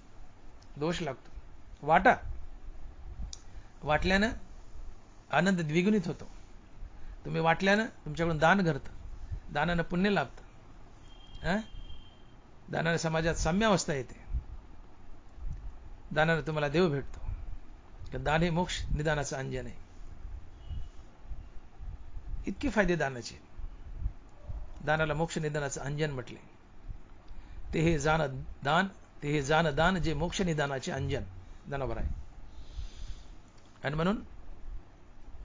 दोष लागतो. वाटल्यानं आनंद द्विगुणित होतो. तुम्ही वाटल्यानं तुमच्याकडून दान घडतं, दानानं पुण्य लाभतं. दानानं समाजात साम्यावस्था येते, दानानं तुम्हाला देव भेटतो. दान हे मोक्ष निदानाचं अंजन आहे. इतके फायदे दानाचे. दानाला मोक्ष निदानाचं अंजन म्हटले. ते हे जाण दान जे मोक्ष निदानाचे अंजन, दानावर आहे. आणि म्हणून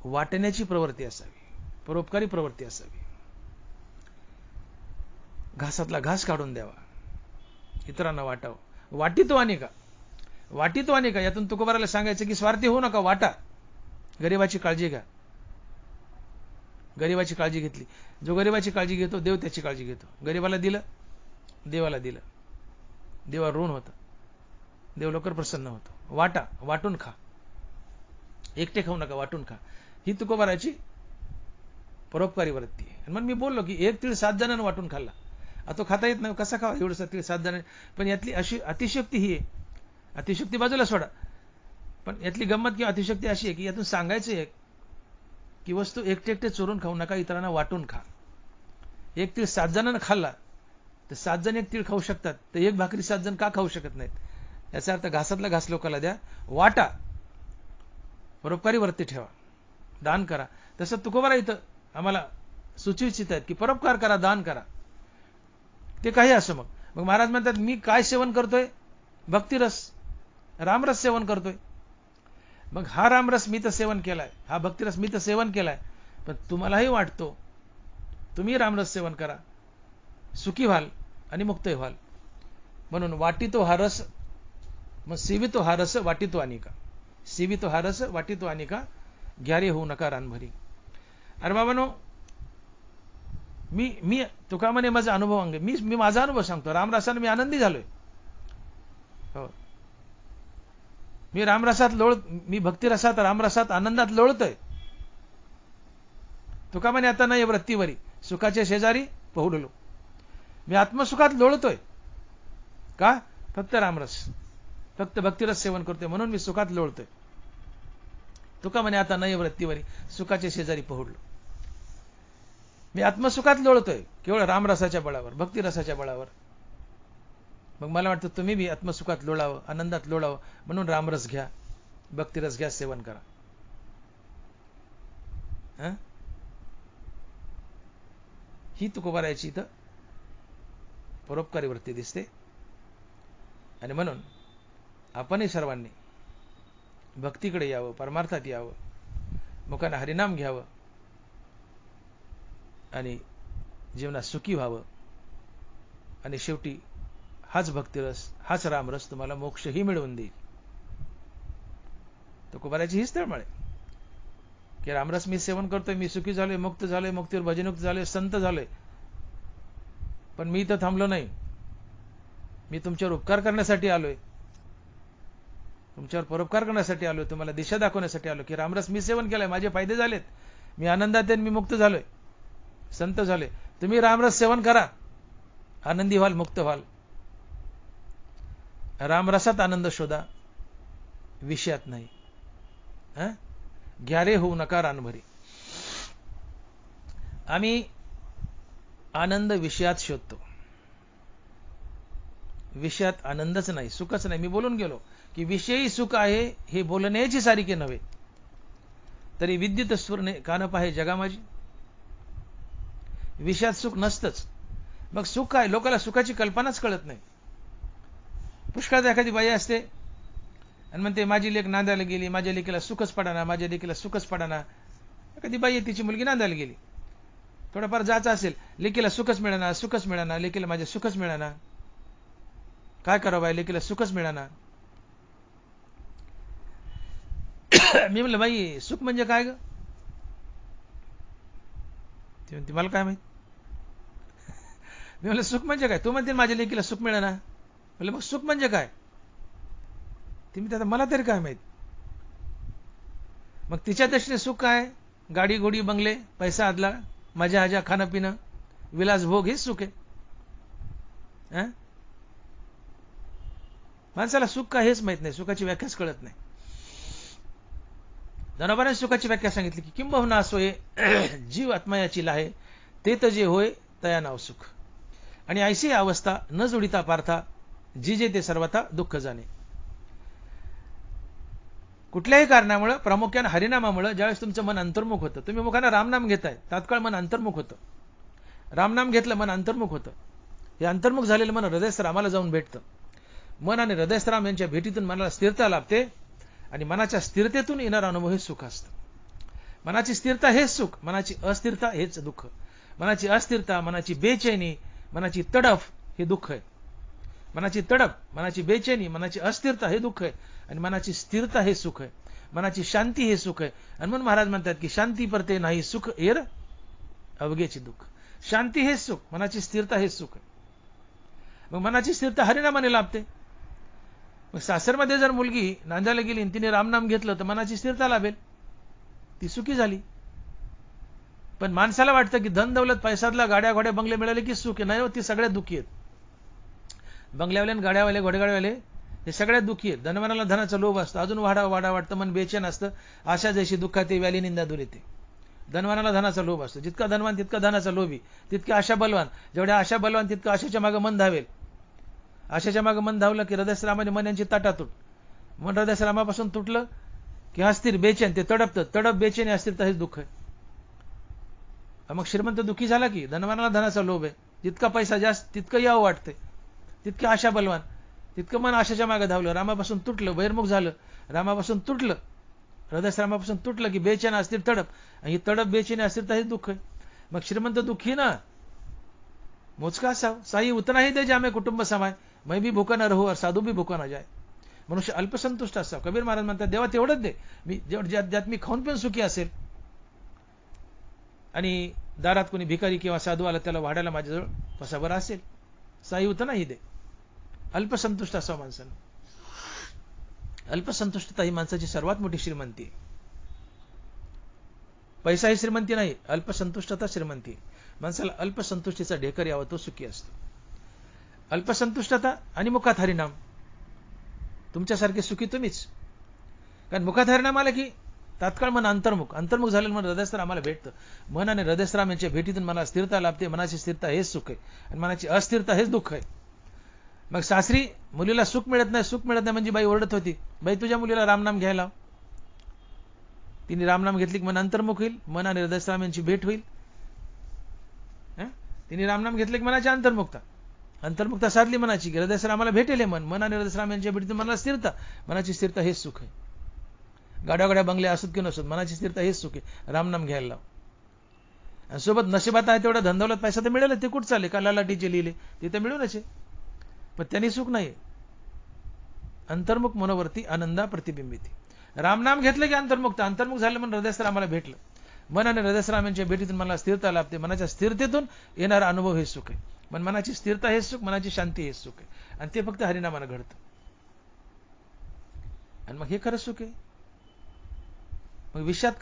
वाटण्याची प्रवृत्ती असावी, परोपकारी प्रवृत्ती असावी. घासातला घास काढून द्यावा, इतरांना वाटावं. वाटितो अनेका यातून तुकोबाराला सांगायचं की स्वार्थी होऊ नका, वाटा. गरिबाची काळजी घ्या. गरिबाची काळजी घेतली, जो गरिबाची काळजी घेतो देव त्याची काळजी घेतो. गरिबाला दिलं, देवाला दिलं, देवावर ऋण होतं, देव लवकर प्रसन्न होतो. वाटा, वाटून खा, एकटे खाऊ नका, वाटून खा. ही तुकोबाराची परोपकारी वृत्ती आहे. म्हणून मी बोललो की एक तीळ 7 जणांना वाटून खाल्ला, आता तो खाता येत नाही, कसा खावा एवढं तीळ 7 जण. पण यातली अशी अतिशक्ती ही आहे, अतिशक्ती बाजूला सोडा, पण यातली गंमत किंवा अतिशक्ती अशी आहे की यातून सांगायचं आहे की वस्तू एकटे चोरून खाऊ नका, इतरांना वाटून खा. एक तीळ 7 जणांना खाल्ला तर 7 जण एक तीळ खाऊ शकतात, तर एक भाकरी 7 जण का खाऊ शकत नाहीत? याचा अर्थ घासातला घास लोकांना द्या, वाटा, परोपकारी वृत्ती ठेवा, दान करा. तसं तुकोबारा इथं आम्हाला सुचित आहेत की परोपकार करा, दान करा, ते काही असं. मग महाराज म्हणतात मी काय सेवन करतोय? भक्तिरस, रामरस सेवन करतोय. मग हा रामरस मी तर सेवन केलाय, हा भक्तिरस मी तर सेवन केलाय, पण तुम्हालाही वाटतो, तुम्ही रामरस सेवन करा, सुखी व्हाल आणि मुक्तही व्हाल. म्हणून वाटितो हा रस, मग सेवितो हा रस, वाटितो अनेका. सेवितो हा रस, वाटितो अनेका, घ्यारे होऊ नका रानभरी. अरे बाबांनो, मी तुका म्हणे माझा अनुभव अंगे, मी माझा अनुभव सांगतो. रामरसाने मी आनंदी झालोय. हो, मी रामरसात मी भक्तिरसात रामरसात आनंदात लोळतोय. तुका म्हणे आता नाही वृत्तीवरी सुखाचे शेजारी पहुडलो. मी आत्मसुखात लोळतोय. का? फक्त रामरस, फक्त भक्तिरस सेवन करतोय म्हणून मी सुखात लोळतोय. तुका म्हणे आता नाही वृत्तीवरी सुखाचे शेजारी पहुडलो. मी आत्मसुखात लोळतोय केवळ रामरसाच्या बळावर, भक्तिरसाच्या बळावर. मग मला वाटतं तुम्ही बी आत्मसुखात लोळावं, आनंदात लोळावं म्हणून रामरस घ्या, भक्तिरस घ्या, सेवन करा. ही तुकोबारायाची इथं परोपकारी वृत्ती दिसते. आणि म्हणून आपणही सर्वांनी भक्तीकडे यावं, परमार्थात यावं, मुखाने हरिनाम घ्यावं आणि जीवनात सुखी व्हावं. आणि शेवटी हाच भक्तिरस, हाच रामरस तुम्हाला मोक्षही मिळवून देईल. तुकोबारायाची हीच तळमळ आहे की रामरस मी सेवन करतोय, मी सुखी झालोय, मुक्त झालोय, मुक्तीवर भजनयुक्त झालोय, संत झालोय. पण मी इथं थांबलो नाही. मी तुमच्यावर उपकार करण्यासाठी आलोय, तुमच्यावर परोपकार करण्यासाठी आलोय, तुम्हाला दिशा दाखवण्यासाठी आलो की रामरस मी सेवन केलाय, माझे फायदे झालेत, मी आनंदात आहे, मी मुक्त झालोय, संत झालोय. तुम्ही रामरस सेवन करा, आनंदी व्हाल, मुक्त व्हाल. रामरसात आनंद शोधा, विषयात नाही. घ्यारे होऊ नका रानभरी. आम्ही आनंद विषयात शोधतो, विषयात आनंदच नाही, सुखच नाही. मी बोलून गेलो की विषयी सुख आहे हे बोलण्याची सारिके नव्हे, तरी विद्युत स्फुरणे कान पाहे जगा माझी. विषयात सुख नसतंच. मग सुख काय? लोकांना सुखाची कल्पनाच कळत नाही. पुष्कळदा एखादी बाई असते आणि म्हणते माझी लेक नांदायला गेली, माझ्या लेकीला सुखच पडाना, माझ्या लेकीला सुखच पडाना. एखादी बाई आहे, तिची मुलगी नांदायला गेली, थोडंफार जायचं असेल, लेकीला सुखच मिळाना, सुखच मिळाना, लेकीला माझ्या सुखच मिळाना. काय करावं बाई, लेकीला सुखच मिळाना. मी म्हणलं बाई सुख म्हणजे काय ग? ती म्हणते मला काय माहित. मी म्हणलं सुख म्हणजे काय? तू म्हणते माझ्या लेकीला सुख मिळाना. म्हणलं मग सुख म्हणजे काय? ती म्हणते आता मला तरी काय माहित. मग तिच्या दृष्टीने सुख काय? गाडी गोडी बंगले, पैसा आदला, मजा आजा, खाणं पिणं, विलास भोग हेच सुख आहे. माणसाला सुख काय हेच माहित नाही, सुखाची व्याख्याच कळत नाही. जनावरांनी सुखाची व्याख्या सांगितली की किंबहुना सोये जीव आत्मयाची लाहे, ते तर जे होय तया नाव सुख. आणि ऐशी अवस्था न जोडिता पार्था, जी जे ते सर्वथा दुःख जाणे. कुठल्याही कारणामुळे, प्रामुख्याने हरिनामामुळे ज्यावेळेस तुमचं मन अंतर्मुख होतं, तुम्ही मुखाने रामनाम घेताय, तात्काळ मन अंतर्मुख होतं. रामनाम घेतलं, मन अंतर्मुख होतं. हे अंतर्मुख झालेलं मन हृदयस्थरामाला जाऊन भेटतं. मन आणि हृदयस्थराम यांच्या भेटीतून मनाला स्थिरता लाभते आणि मनाच्या स्थिरतेतून येणारा अनुभव हे सुख असतं. मनाची स्थिरता हेच सुख, मनाची अस्थिरता हेच दुःख. मनाची अस्थिरता, मनाची बेचैनी, मनाची तडफ हे दुःख आहे. मनाची तडफ, मनाची बेचैनी, मनाची अस्थिरता हे दुःख आहे आणि मनाची स्थिरता हे सुख आहे. मनाची शांती हे सुख आहे. आणि म्हणून महाराज म्हणतात की शांती परते नाही सुख एर अवघेची दुःख. शांती हेच सुख, मनाची स्थिरता हेच सुख आहे. मग मनाची स्थिरता हरिनामाने लाभते. मग सासरमध्ये जर मुलगी नांदायला गेली आणि तिने रामनाम घेतलं तर मनाची स्थिरता लाभेल, ती सुखी झाली. पण माणसाला वाटतं की धन दौलत, पैसातला, गाड्या घोड्या बंगले मिळाले की सुख आहे. नाही, ती सगळ्यात दुःखी आहेत. बंगल्यावाले, गाड्यावाले, घोडेगाडीवाले हे सगळ्यात दुःखी आहेत. धनवानाला धनाचा लोभ असतो, अजून वाढा वाटतं, मन बेचैन असतं. आशा जैशी दुःखात ते व्याली निंदा दूर येते. धनवानाला धनाचा लोभ असतो. जितका धनवान तितका धनाचा लोभी, तितके आशा बलवान. जेवढ्या आशा बलवान तितकं आशाच्या मागे मन धावेल. आशाच्या मागे मन धावलं की हृदयश्रामाने मन यांची ताटातूट. मन हृदयश्रामापासून तुटलं की अस्थिर, बेचैन, ते तडपतं. तडप, बेचैनी, अस्थिरता हेच दुःख आहे. मग श्रीमंत दुःखी झाला की धनवानाला धनाचा लोभ आहे. जितका पैसा जास्त तितकं यावं वाटते, तितके आशा बलवान, तितकं मन आशाच्या मागे धावलं. रामापासून तुटलं, बहिर्मुख झालं. रामापासून तुटलं, हृदयश्रामापासून तुटलं की बेचैन, अस्थिर, तडप. आणि ही तडप, बेचैनी, अस्थिरता हेच दुःख आहे. मग श्रीमंत दुःखी ना मोजका असावं. साई उतना ही दे जामे कुटुंब समाय, मैं भी भूखा न रहू और साधू भी भूखा न जाय. मनुष्य अल्पसंतुष्ट असावं. कबीर महाराज म्हणतात देवा तेवढंच दे, मी ज्यात मी खाऊन पण सुखी असेल. आणि दारात कोणी भिकारी किंवा साधू आला त्याला वाढायला माझ्याजवळ पसाभर असेल, साईवत नाही दे. अल्पसंतुष्ट असावं माणसानं. अल्पसंतुष्टता ही माणसाची सर्वात मोठी श्रीमंती आहे. पैसा ही श्रीमंती नाही, अल्पसंतुष्टता श्रीमंती. माणसाला अल्पसंतुष्टीचा ढेकर यावा तो सुखी असतो. अल्पसंतुष्टता आणि मुखात हरिनाम. तुमच्यासारखे सुखी तुम्हीच. कारण मुखात हरिनाम आला की तात्काळ मन अंतर्मुख झालेलं मन हृदयस्थ आम्हाला भेटतं. मन आणि हृदयस्थ यांच्या भेटीतून मला स्थिरता लाभते. मनाची स्थिरता हेच सुख आहे आणि मनाची अस्थिरता हेच दुःख आहे. मग सासरी मुलीला सुख मिळत नाही म्हणजे बाई ओरडत होती, बाई तुझ्या मुलीला रामनाम घ्यायला. तिने रामनाम घेतली की मन अंतर्मुख होईल, मन आणि हृदयस्थ यांची भेट होईल. तिने रामनाम घेतले की मनाची अंतर्मुखता साधली मनाची, हृदयस्थ आम्हाला भेटेल. मन आणि हृदयस्थ यांच्या भेटीतून मनाला स्थिरता, मनाची स्थिरता हेच सुख आहे. गाड्या बंगल्या असत की नसत, मनाची स्थिरता हेच सुख आहे. रामनाम घ्यायला लाव. आणि सोबत नशिबात आहे तेवढा धनदौलत पैसा तर मिळेल, ते कुठं चालले का लालाटीचे लिहिले ते तर मिळूनच आहे, पण त्यांनी सुख नाही. अंतर्मुख मनोवरती आनंदा प्रतिबिंबित. रामनाम घेतलं की अंतर्मुख झालं म्हणून हृदयस्थ आम्हाला भेटलं. मन आणि हृदयस्थ यांच्या भेटीतून मला स्थिरता लाभते. मनाच्या स्थिरतेतून येणारा अनुभव हे सुख आहे. पण मनाची स्थिरता हेच सुख, मनाची शांती हेच सुख आहे. आणि ते फक्त हरिनामानं घडतं. आणि मग हे खरं सुख आहे. मग विषयात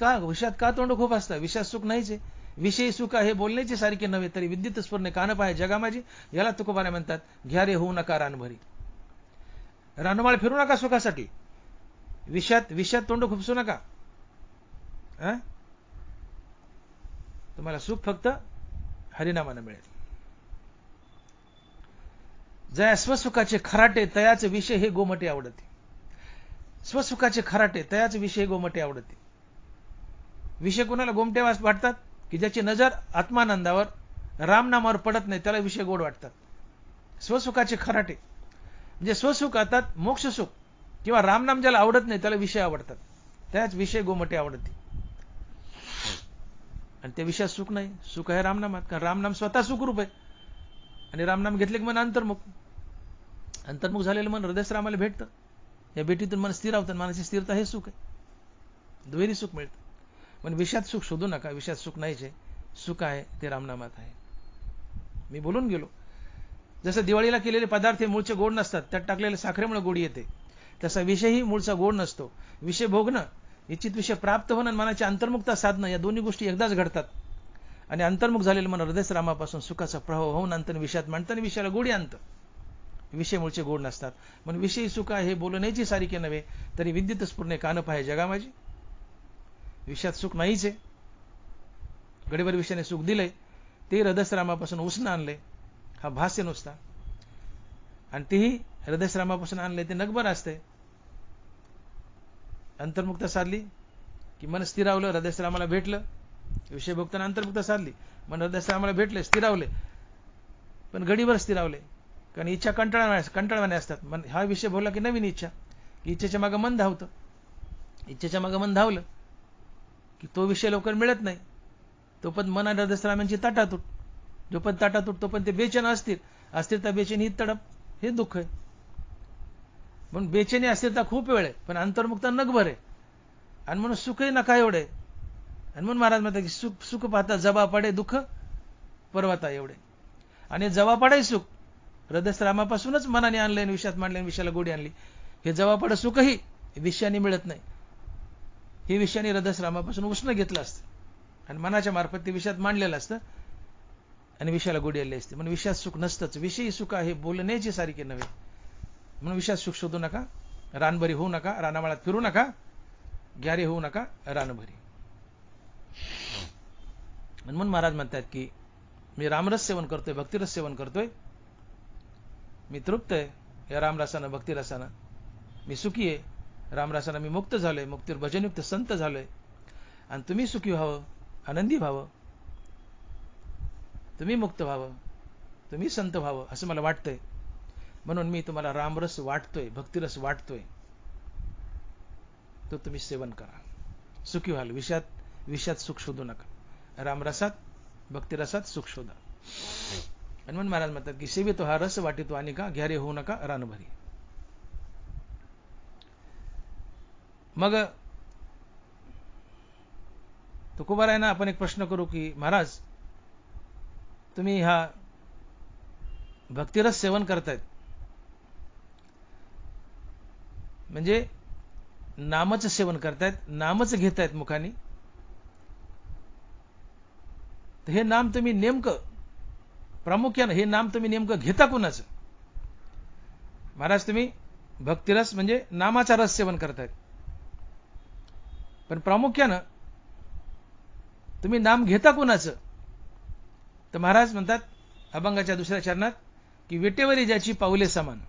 का तोंड खूप असतं? विषयात सुख नाहीच आहे. विषयी सुख आहे बोलण्याची सारखे नव्हे तरी विद्युत स्फुरणे कान पाहे जगा माझी. याला तुकोबाने म्हणतात, घ्या रे होऊ नका रानभरी. रानमाळ फिरू नका सुखासाठी. विषयात तोंड खुपसू नका. तुम्हाला सुख फक्त हरिनामानं मिळेल. जया स्वसुखाचे खराटे तयाचे विषय हे गोमटे आवडते. स्वसुखाचे खराटे तयाचे विषय गोमटे आवडते. विषय कोणाला गोमटे वाटतात? की ज्याची नजर आत्मानंदावर रामनामावर पडत नाही त्याला विषय गोड वाटतात. स्वसुखाचे खराटे म्हणजे स्वसुख अर्थात मोक्षसुख किंवा रामनाम ज्याला आवडत नाही त्याला विषय आवडतात. त्याच विषय गोमटे आवडते. आणि त्या विषयात सुख नाही. सुख आहे रामनामात. कारण रामनाम स्वतः सुखरूप आहे. आणि रामनाम घेतले की मन अंतर्मुख झालेलं मन हृदयस्थ रामाला भेटतं. या भेटीतून मन स्थिर होतं. मनाची स्थिरता हे सुख आहे. दुहेरी सुख मिळतं. पण विषयात सुख शोधू नका. विषयात सुख नाहीच आहे. सुख आहे ते रामनामात आहे. मी बोलून गेलो. जसं दिवाळीला केलेले पदार्थ हे मूळचे गोड नसतात, त्यात टाकलेल्या साखरेमुळे गोडी येते, तसा विषयही मूळचा गोड नसतो. विषय भोगणं, इच्छित विषय प्राप्त होणं, मनाची अंतर्मुखता साधणं या दोन्ही गोष्टी एकदाच घडतात. आणि अंतर्मुख झालेलं मन हृदयस्थ रामापासून सुखाचा प्रभाव होऊन अंतर विषयात मांडताना विषयाला गोडी आणतं. विषय मूळचे गोड नसतात. म्हणून विषयी सुख आहे हे बोलण्याची सारिके नव्हे तरी विद्युत स्फुरणे कान पाहे जगा माझी. विषयात सुख नाहीच आहे. गडीभर विषयाने सुख दिलंय ते हृदयस्थ रामापासून उसणं आणलंय हा भास आहे नुसता. आणि तेही हृदयस्थ रामापासून आणलंय ते नगभर असते. अंतर्मुक्ता साधली की मन स्थिरावलं, हृदयस्थ रामाला भेटलं. विषय भोगताना अंतर्मुक्ता साधली, मन हृदयस्थ रामाला भेटले, स्थिरावले. पण गडीभर स्थिरावले. कारण इच्छा कंटाळवाने असतात. मन हा विषय बोलला की नवीन इच्छा, की इच्छेच्या मागे मन धावतं. इच्छेच्या मागे मन धावलं की तो विषय लवकर मिळत नाही. तो पण मन आणि हृदयस्थ रामांची ताटातूट. जो पण ताटातूट तो पण ते बेचैन असतील. अस्थिरता बेचैनी ही तडप हे दुःख आहे. म्हणून बेचैनी अस्थिरता खूप वेळ आहे, पण अंतर्मुक्ता नगभर आहे. आणि म्हणून सुखही नका एवढे. आणि म्हणून महाराज म्हणतात की सुख पाहता जबा पडे दुःख पर्वता एवढे. आणि जबा पडाय सुख हृदयस्थ रामापासूनच मनाने आणलंय आणि विषयात मांडले, विषयाला गोडी आणली. हे जबा पड सुखही विषयाने मिळत नाही. हे विषयाने हृदयस्थ रामापासून उष्ण घेतलं असतं आणि मनाच्या मार्फत ते विषयात मांडलेलं असतं आणि विषयाला गोडी आली असते. म्हणून विषयात सुख नसतंच. विषयी सुख आहे बोलण्याची सारिके नव्हे. म्हणून विषयात सुख शोधू नका. रानभरी होऊ नका. रानामाळात फिरू नका. ग्यारे होऊ नका रानभरी. म्हणून महाराज म्हणतात की मी रामरस सेवन करतोय, भक्तिरस सेवन करतोय. मी तृप्त आहे या रामरसानं, भक्तिरसानं. मी सुखी आहे. रामरसानं मी मुक्त झालोय. मुक्तीवर भजनयुक्त संत झालोय. आणि तुम्ही सुखी व्हावं, आनंदी व्हावं, तुम्ही मुक्त व्हावं, तुम्ही संत व्हावं असं मला वाटतंय. म्हणून मी तुम्हाला रामरस वाटतोय, भक्तिरस वाटतोय. तो तुम्ही सेवन करा. सुखी व्हाल. विषयात सुख शोधू नका. रामरसात, भक्तिरसात सुख शोधा. आणि म्हणून महाराज म्हणतात की सेवितो हा रस वाटितो आणि का घ्यारे होऊ नका रानभरी. मग तुकोबारायांना आपण एक प्रश्न करू की महाराज तुम्ही हा भक्तिरस सेवन करतायत, म्हणजे नामच सेवन करतायत, नामच घेतायत मुखाने, तर हे नाम तुम्ही नेमकं प्रामुख्यानं हे नाम तुम्ही नेमकं घेता कुणाचं? महाराज तुम्ही भक्तिरस म्हणजे नामाचा रस सेवन करतायत, पण प्रामुख्यानं तुम्ही नाम घेता कुणाचं? तर महाराज म्हणतात अभंगाच्या दुसऱ्या चरणात की विटेवरी ज्याची पाऊले समान,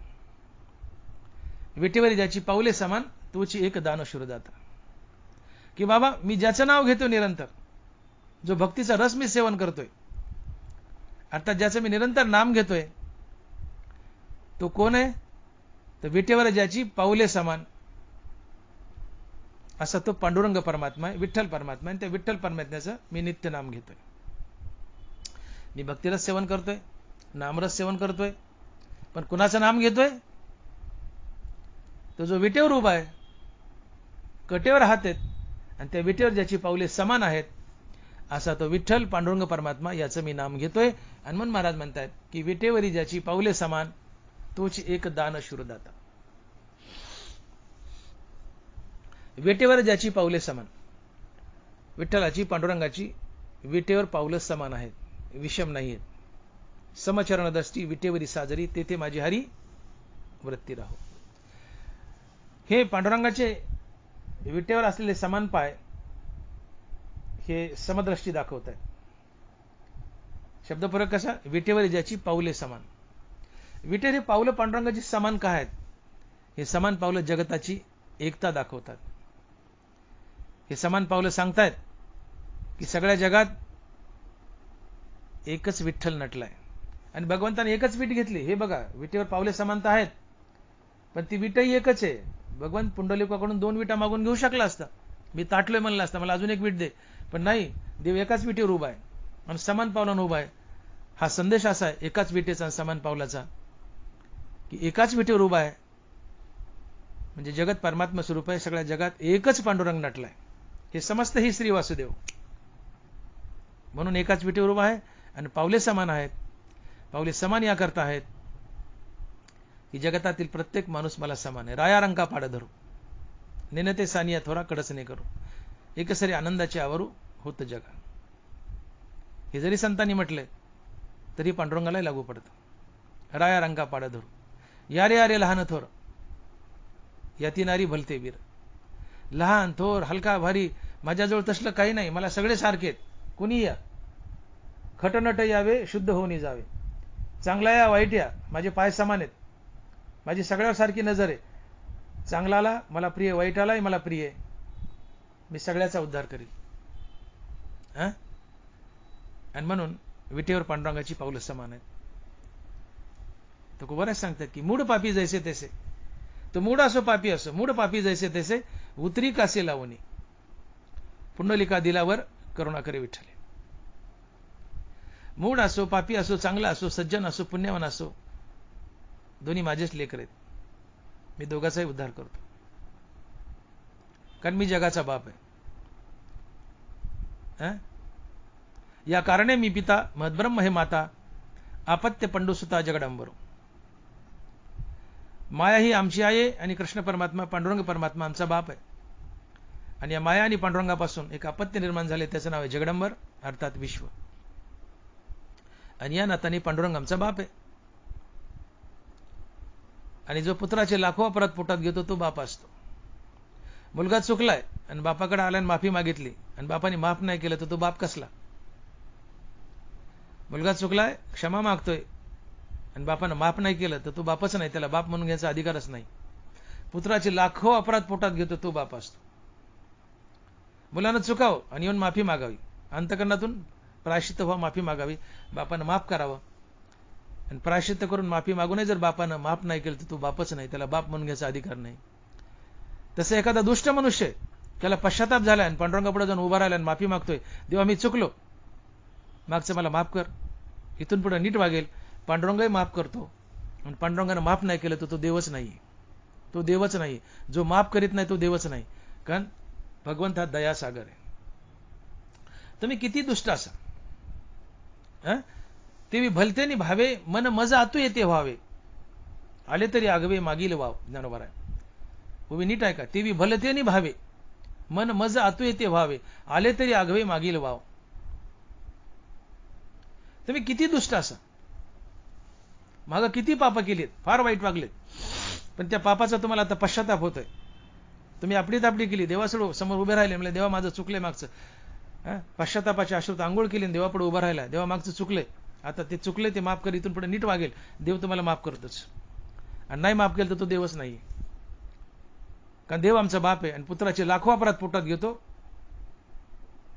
विटेवरी ज्याची पाऊले समान तोची एक दान शुरदाता. की बाबा मी ज्याचं नाव घेतो निरंतर, जो भक्तीचा रस मी सेवन करतोय, अर्थात ज्याचं मी निरंतर नाम घेतोय, तो कोण आहे? तर विटेवर ज्याची पाऊले समान असा तो पांडुरंग परमात्मा आहे, विठ्ठल परमात्मा आहे. त्या विठ्ठल परमात्म्याचं मी नित्य नाम घेतोय. मी भक्तिरस सेवन करतोय, नामरस सेवन करतोय, पण कुणाचं नाम घेतोय? तो जो विटेवर उभा आहे, कटेवर हात आहेत आणि त्या विटेवर ज्याची पाऊले समान आहेत, असा तो विठ्ठल पांडुरंग परमात्मा याचं मी नाम घेतोय. आणि म्हणून महाराज म्हणतात की विटेवरी ज्याची पाऊले समान तोच एक दान शुरदाता. विटेवर ज्याची पाऊले समान, विठ्ठलाची पांडुरंगाची विटेवर पाऊलं समान आहेत, विषम नाहीयेत. समचरण दष्टी विटेवरी साजरी तेथे माझी हरी वृत्ती राहो. हे पांडुरंगाचे विटेवर असलेले समान पाय हे समदृष्टी दाखवत आहेत. शब्दफरक कसा? विटेवर ज्याची पाऊले समान. विटेवर हे पावलं पांडुरंगाची समान का आहेत? हे समान पावलं जगताची एकता दाखवतात. हे समान पावलं सांगतायत की सगळ्या जगात एकच विठ्ठल नटलाय आणि भगवंताने एकच विट घेतली. हे बघा, विटेवर पावले समानता आहेत, पण ती विटही एकच आहे. भगवंत पुंडलिकाकडून 2 विटा मागून घेऊ शकला असता, मी ताटलोय म्हणला असता, मला अजून एक विट दे, पण नाही, देव एकाच विटेवर उभा आहे आणि समान पावलानं उभा आहे. हा संदेश असा आहे एकाच विटेचा समान पावलाचा, की एकाच विटेवर उभा आहे म्हणजे जगत परमात्मा स्वरूप आहे. सगळ्या जगात एकच पांडुरंग नटलाय, हे समस्त ही श्री वासुदेव, म्हणून एकाच विटेवर उभा आहे आणि पावले समान आहेत. पावले समान या करता आहेत की जगतातील प्रत्येक माणूस मला समान आहे. राया रंका पाड धरू, नेनते सानिया थोरा कडचने करू, एकसरी आनंदाचे आवरू होत जगा. हे जरी संतांनी म्हटले तरी पांडुरंगाला लागू पडतं. राया रंका पाड धरू, यारे यारे लहान थोर, याती नारी भलते वीर. लहान थोर हलका भारी माझ्याजवळ तसलं काही नाही, मला सगळे सारखेत, कुणी या, खटनट यावे शुद्ध होऊन जावे, चांगला या वाईट या, माझे पाय समान आहेत, माझी सगळ्यावर सारखी नजर आहे. चांगलाला मला प्रिय, वाईटालाही मला प्रिय आहे, मी सगळ्याचा उद्धार करील. आणि म्हणून विटेवर पांडुरंगाची पावलं समान आहेत. तो बऱ्याच सांगतात की मूड पापी जैसे तैसे, तो मूड असो पापी असो, मूड पापी जैसे तैसे उतरी कासे लावणी, पुंडलिका दिलावर करुणा करे विठ्ठले. मूड असो, पापी असो, चांगला असो, सज्जन असो, पुण्यवान असो, दोन्ही माझेच लेकर आहेत. मी दोघांचाही उद्धार करतो, कारण मी जगाचा बाप आहे. या कारणे मी पिता, महद्ब्रह्म हे माता, आपत्य पंडुसुता जगडंबरो. माया ही आमची आहे आणि कृष्ण परमात्मा, पांडुरंग परमात्मा आमचा बाप आहे. आणि या माया आणि पांडुरंगापासून एक अपत्य निर्माण झाले, त्याचं नाव आहे जगडंबर, अर्थात विश्व. आणि या नाताने पांडुरंग आमचा बाप आहे. आणि जो पुत्राचे लाखो अपराध पोटात घेतो तो बाप असतो. मुलगा चुकलाय आणि बापाकडे आल्याने माफी मागितली आणि बापाने माफ नाही केलं तर तो बाप कसला? मुलगा चुकलाय, क्षमा मागतोय आणि बापानं माफ नाही केलं तर तो बापच नाही, त्याला बाप म्हणून घ्यायचा अधिकारच नाही. पुत्राचे लाखो अपराध पोटात घेतो तो बाप असतो. मुलानं चुकावं आणि येऊन माफी मागावी, अंतकरणातून प्रायश्चित्त व्हा, माफी मागावी, बापानं माफ करावं. आणि प्रायश्चित्त करून माफी मागूनही जर बापानं माफ नाही केलं तर तो बापच नाही, त्याला बाप म्हणून घ्यायचा अधिकार नाही. तसं एखादा दुष्ट मनुष्य त्याला पश्चाताप झाला आणि पांडुरंगापुढे जाऊन उभा राहिला आणि माफी मागतोय, देवा मी चुकलो, मागचं मला माफ कर, इथून पुढे नीट वागेल, पांडुरंगही माफ करतो. आणि पांडुरंगानं माफ नाही केलं तर तो देवच नाही, तो देवच नाही. जो माफ करीत नाही तो देवच नाही, कारण भगवंत हा दयासागर आहे. तुम्ही किती दुष्ट असा, तेवी भलतेनी भावे मन मज आतू येते व्हावे आले तरी आगवे मागील वाव. ज्ञानोबा आहे उभी नीट आहे का. तेवी भलतेनी भावे मन मज आतू येते व्हावे आले तरी आगवे मागील वाव. तुम्ही किती दुष्ट असा, माग किती पाप केलीत, फार वाईट वागलेत, पण त्या पापाचा तुम्हाला आता पश्चाताप होतोय. तुम्ही आपली केली, देवासमोर उभे राहिले, म्हणजे देवा माझं चुकलंय मागचं. पश्चातापाच्या अश्रूत आंघोळ केली, देवापुढे उभा राहिला, देवा मागचं चुकलंय, आता ते चुकले ते माफ कर, इथून पुढे नीट वागेल, देव तुम्हाला माफ करतोच. आणि नाही माफ केलं तर तो देवच नाही. कारण देव आमचा बाप आहे आणि पुत्राचे लाखो अपराध पोटात घेतो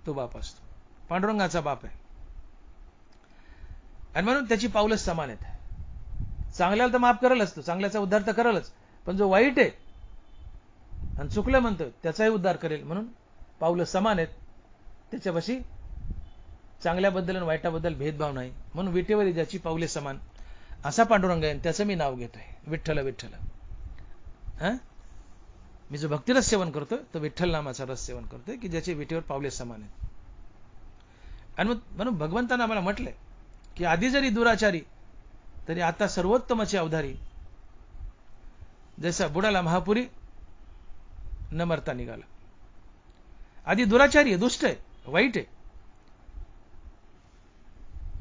तो बाप असतो, पांडुरंगाचा बाप आहे. आणि म्हणून त्याची पावलं समान आहेत. चांगल्याला तर माफ करलच, तो चांगल्याचा उद्धार तर करलच, पण जो वाईट आहे आणि चुकलं म्हणतोय त्याचाही उद्धार करेल. म्हणून पावलं समान आहेत, त्याच्यापाशी चांगल्याबद्दल आणि वाईटाबद्दल भेदभाव नाही. म्हणून विटेवर ज्याची पावले समान असा पांडुरंग आहे, त्याचं मी नाव घेतोय, विठ्ठल विठ्ठल. मी जो भक्तिरस सेवन करतोय तो विठ्ठल नामाचा रस सेवन करतोय की ज्याचे विटेवर पावले समान आहेत. आणि म्हणून भगवंतानं आम्हाला म्हटलंय की आधी जरी दुराचारी तरी आता सर्वोत्तमाची अवधारी. जसा बुडाला महापुरी न मरता निघाला. आधी दुराचारी आहे, दुष्ट आहे, वाईट आहे,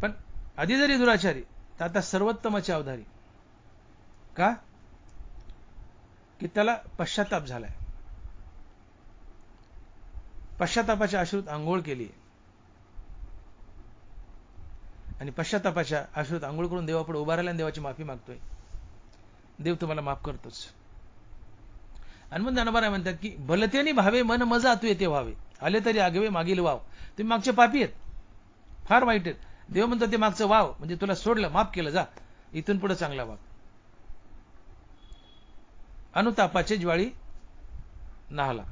पण आधी जरी दुराचारी तर आता सर्वोत्तमाची अवधारी. का? की त्याला पश्चाताप झालाय, पश्चातापाच्या अश्रूत आंघोळ केली आणि पश्चातापाच्या अश्रूत आंघोळ करून देवापुढे उभा राहिला आणि देवाची माफी मागतोय. देव तुम्हाला माफ करतोच. आणि मग ज्ञानोबा म्हणतात की भलतेनी भावे मन मज आतू येते व्हावे आले तरी आगवे मागील वाव. तुम्ही मागचे पापी आहेत, फार वाईट आहेत. देव म्हणतो ते मागचं वाव म्हणजे तुला सोडलं, माफ केलं, जा इथून पुढे चांगला वाग. अनुतापाचे ज्वाळी नाहला.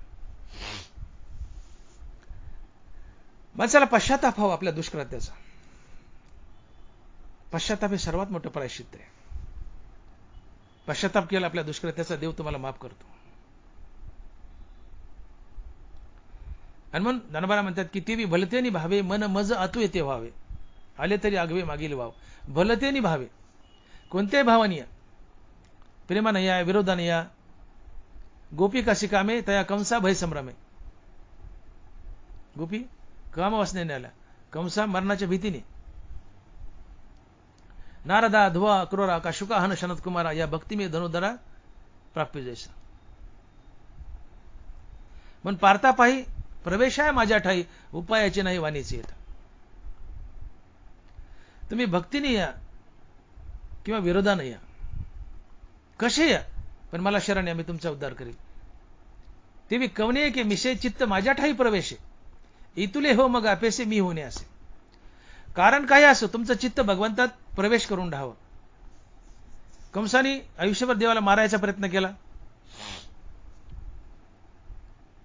माणसाला पश्चाताप हवा आपल्या दुष्कृत्याचा. पश्चाताप हे सर्वात मोठं प्रायश्चित्त आहे. पश्चाताप केला आपल्या दुष्कृत्याचा, देव तुम्हाला माफ करतो. आणि म्हणून ज्ञानोबा म्हणतात की तेवी भलतेनी भावे मन मज आतू येते व्हावे आले तरी आगवे मागील वाव. भलतेनी भावे, कोणत्याही भावानी या, प्रेमानं या, विरोधाने या. गोपी कशी कामे तया कंसा भय संभ्रमे. गोपी कामवासनेने आल्या, कंसा मरणाच्या भीतीने. नारदा धुवा क्रोरा का शुका हन शनत कुमारा या भक्ती में धनुधरा प्राप्य जैसा. पण पारता पाही प्रवेश आहे माझ्या ठाई उपायाचे नाही वाणीचे येत. तुम्ही भक्तीने या किंवा विरोधाने या, कसे या, पण मला शरण या, मी तुमचा उद्धार करेल. तेवी कवने के मिसे चित्त माझ्या ठाई प्रवेश इतुले हो मग अपेसे मी होणे असे. कारण काय असो तुमचं चित्त भगवंतात प्रवेश करून राहावं. कंसाने आयुष्यभर देवाला मारायचा प्रयत्न केला,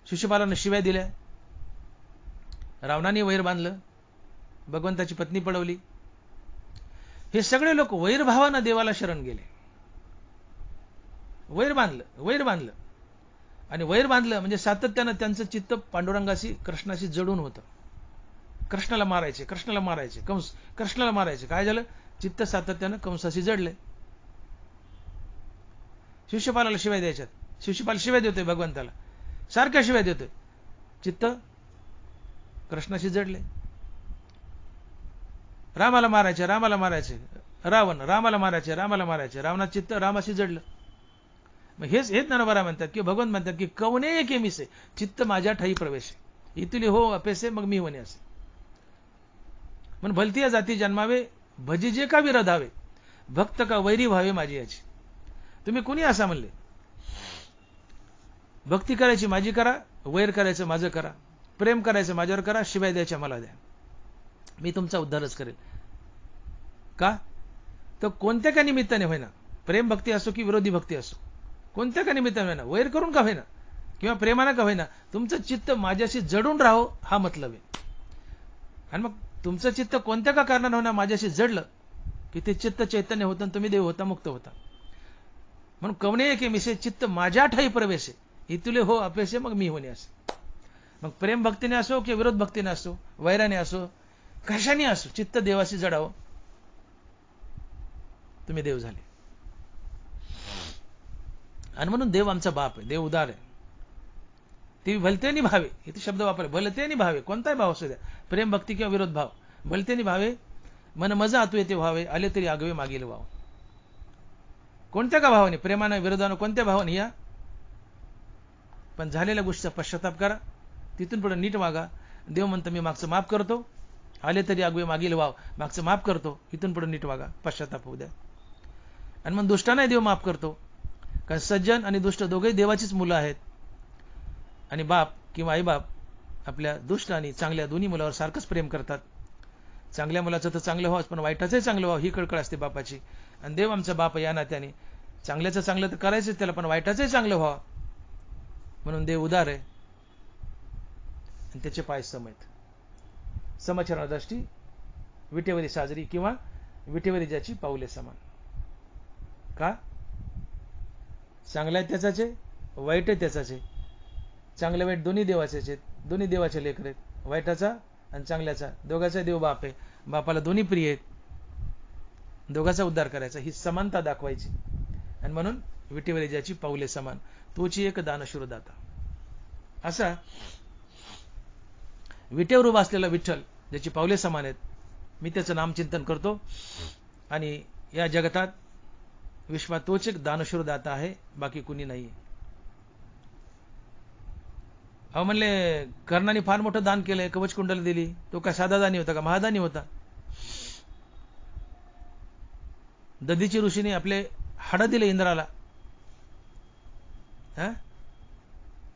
शिशुपालाने शिव्या दिल्या, रावणाने वैर बांधलं, भगवंताची पत्नी पळवली. हे सगळे लोक वैरभावानं देवाला शरण गेले. वैर बांधलं आणि वैर बांधलं म्हणजे सातत्यानं त्यांचं चित्त पांडुरंगाशी, कृष्णाशी जडून होतं. कृष्णाला मारायचे, कंस कृष्णाला मारायचे. काय झालं? चित्त सातत्यानं कंसाशी जडले. शिशुपालाला शिव्या द्यायच्यात, शिशुपाल शिव्या देतोय भगवंताला, सारख्या शिव्या देतोय, चित्त कृष्णाशी जडले. रामाला मारायचे, रामाला मारायचे, रावणाचं चित्त रामाशी जडलं. मग हेच ज्ञानोबा म्हणतात की भगवंत म्हणतात की कवने के मिसे चित्त माझ्या ठाई प्रवेश इतुली हो अपेसे मग मी होणे असे. म्हणून भलती जाती जन्मावे भजी जे का विरोधावे भक्त का वैरी व्हावे माझी याची. तुम्ही कुणी असा म्हणले, भक्ती करायची माझी करा, वैर करायचं माझं करा, प्रेम करायचं माझ्यावर करा, शिवाय द्यायच्या मला द्या, मी तुमचा उद्धारच करेल. का? तर कोणत्या का निमित्ताने होईना, प्रेम भक्ती असो की विरोधी भक्ती असो, कोणत्या का निमित्ताने होईना, वैर करून का होईना किंवा प्रेमानं का होईना, तुमचं चित्त माझ्याशी जडून राहो हा मतलब आहे. आणि मग तुमचं चित्त कोणत्या का कारणाने होईना माझ्याशी जडलं की ते चित्त चैतन्य होतं आणि तुम्ही देव होता, मुक्त होता. म्हणून कवणे की मिसे चित्त माझ्या ठाई प्रवेश इतुले हो अपेसे मग मी होणे असे. मग प्रेम भक्तीने असो की विरोध भक्तीने असो, वैराने असो, कशाने असो, चित्त देवाशी जडावं. तुम्ही देव झाले. आणि म्हणून देव आमचा बाप आहे, देव उदार आहे. ते भलतेनी भावे, इथे शब्द वापरले, भलतेनी भावे, कोणताही भाव असू द्या, प्रेम भक्ती किंवा विरोध भाव, भलतेनी भावे मन मजा आतू येते व्हावे, आले तरी आगवे मागील वाव. कोणत्या का भावाने, प्रेमानं विरोधानं कोणत्या भावाने या, पण झालेल्या गोष्टीचा पश्चाताप करा, तिथून पुढे नीट वागा. देव म्हणतो मी मागचं माफ करतो, आले तरी आगवे मागील वाव, मागचं माफ करतो, इथून पुढे नीट वागा, पश्चाताप होऊ द्या. आणि मग दुष्टांनाही देव माफ करतो, कारण सज्जन आणि दुष्ट दोघेही देवाचीच मुलं आहेत. आणि बाप किंवा आईबाप आपल्या दुष्ट आणि चांगल्या दोन्ही मुलावर सारखंच प्रेम करतात. चांगल्या मुलाचं तर चांगलं व्हावं, पण वाईटाचंही चांगलं व्हावं ही कळकळ असते बापाची. आणि देव आमचा बाप या नात्याने चांगल्याचं चांगलं तर करायचंच त्याला, पण वाईटाचंही चांगलं व्हावं म्हणून देव उदार आहे. आणि त्याचे पाय सम आहेत. समचरणादृष्टी विटेवरी साजरी किंवा विटेवरी ज्याची पाऊले समान. का? चांगला आहे त्याचाच आहे, वाईट आहे त्याचाच आहे. चांगले वाईट दोन्ही देवाचेच आहेत, दोन्ही देवाचे लेकर आहेत. वाईटाचा आणि चांगल्याचा दोघांचा देव बाप आहे. बापाला दोन्ही प्रिय आहेत, दोघांचा उद्धार करायचा, ही समानता दाखवायची. आणि म्हणून विटेवरी ज्याची पाऊले समान, तोची एक दानशूर दाता. असा विटेवर उभा असलेला विठ्ठल ज्याची पावले समान आहेत, मी त्याचं नामचिंतन करतो. आणि या जगतात विश्वात तोच एक दानशूर दाता आहे, बाकी कुणी नाही. अहो म्हणले कर्णाने फार मोठं दान केलंय, कवच कुंडल दिली, तो काय साधा दानी होता का, महादानी होता. दधीची ऋषीने आपले हाडं दिले इंद्राला,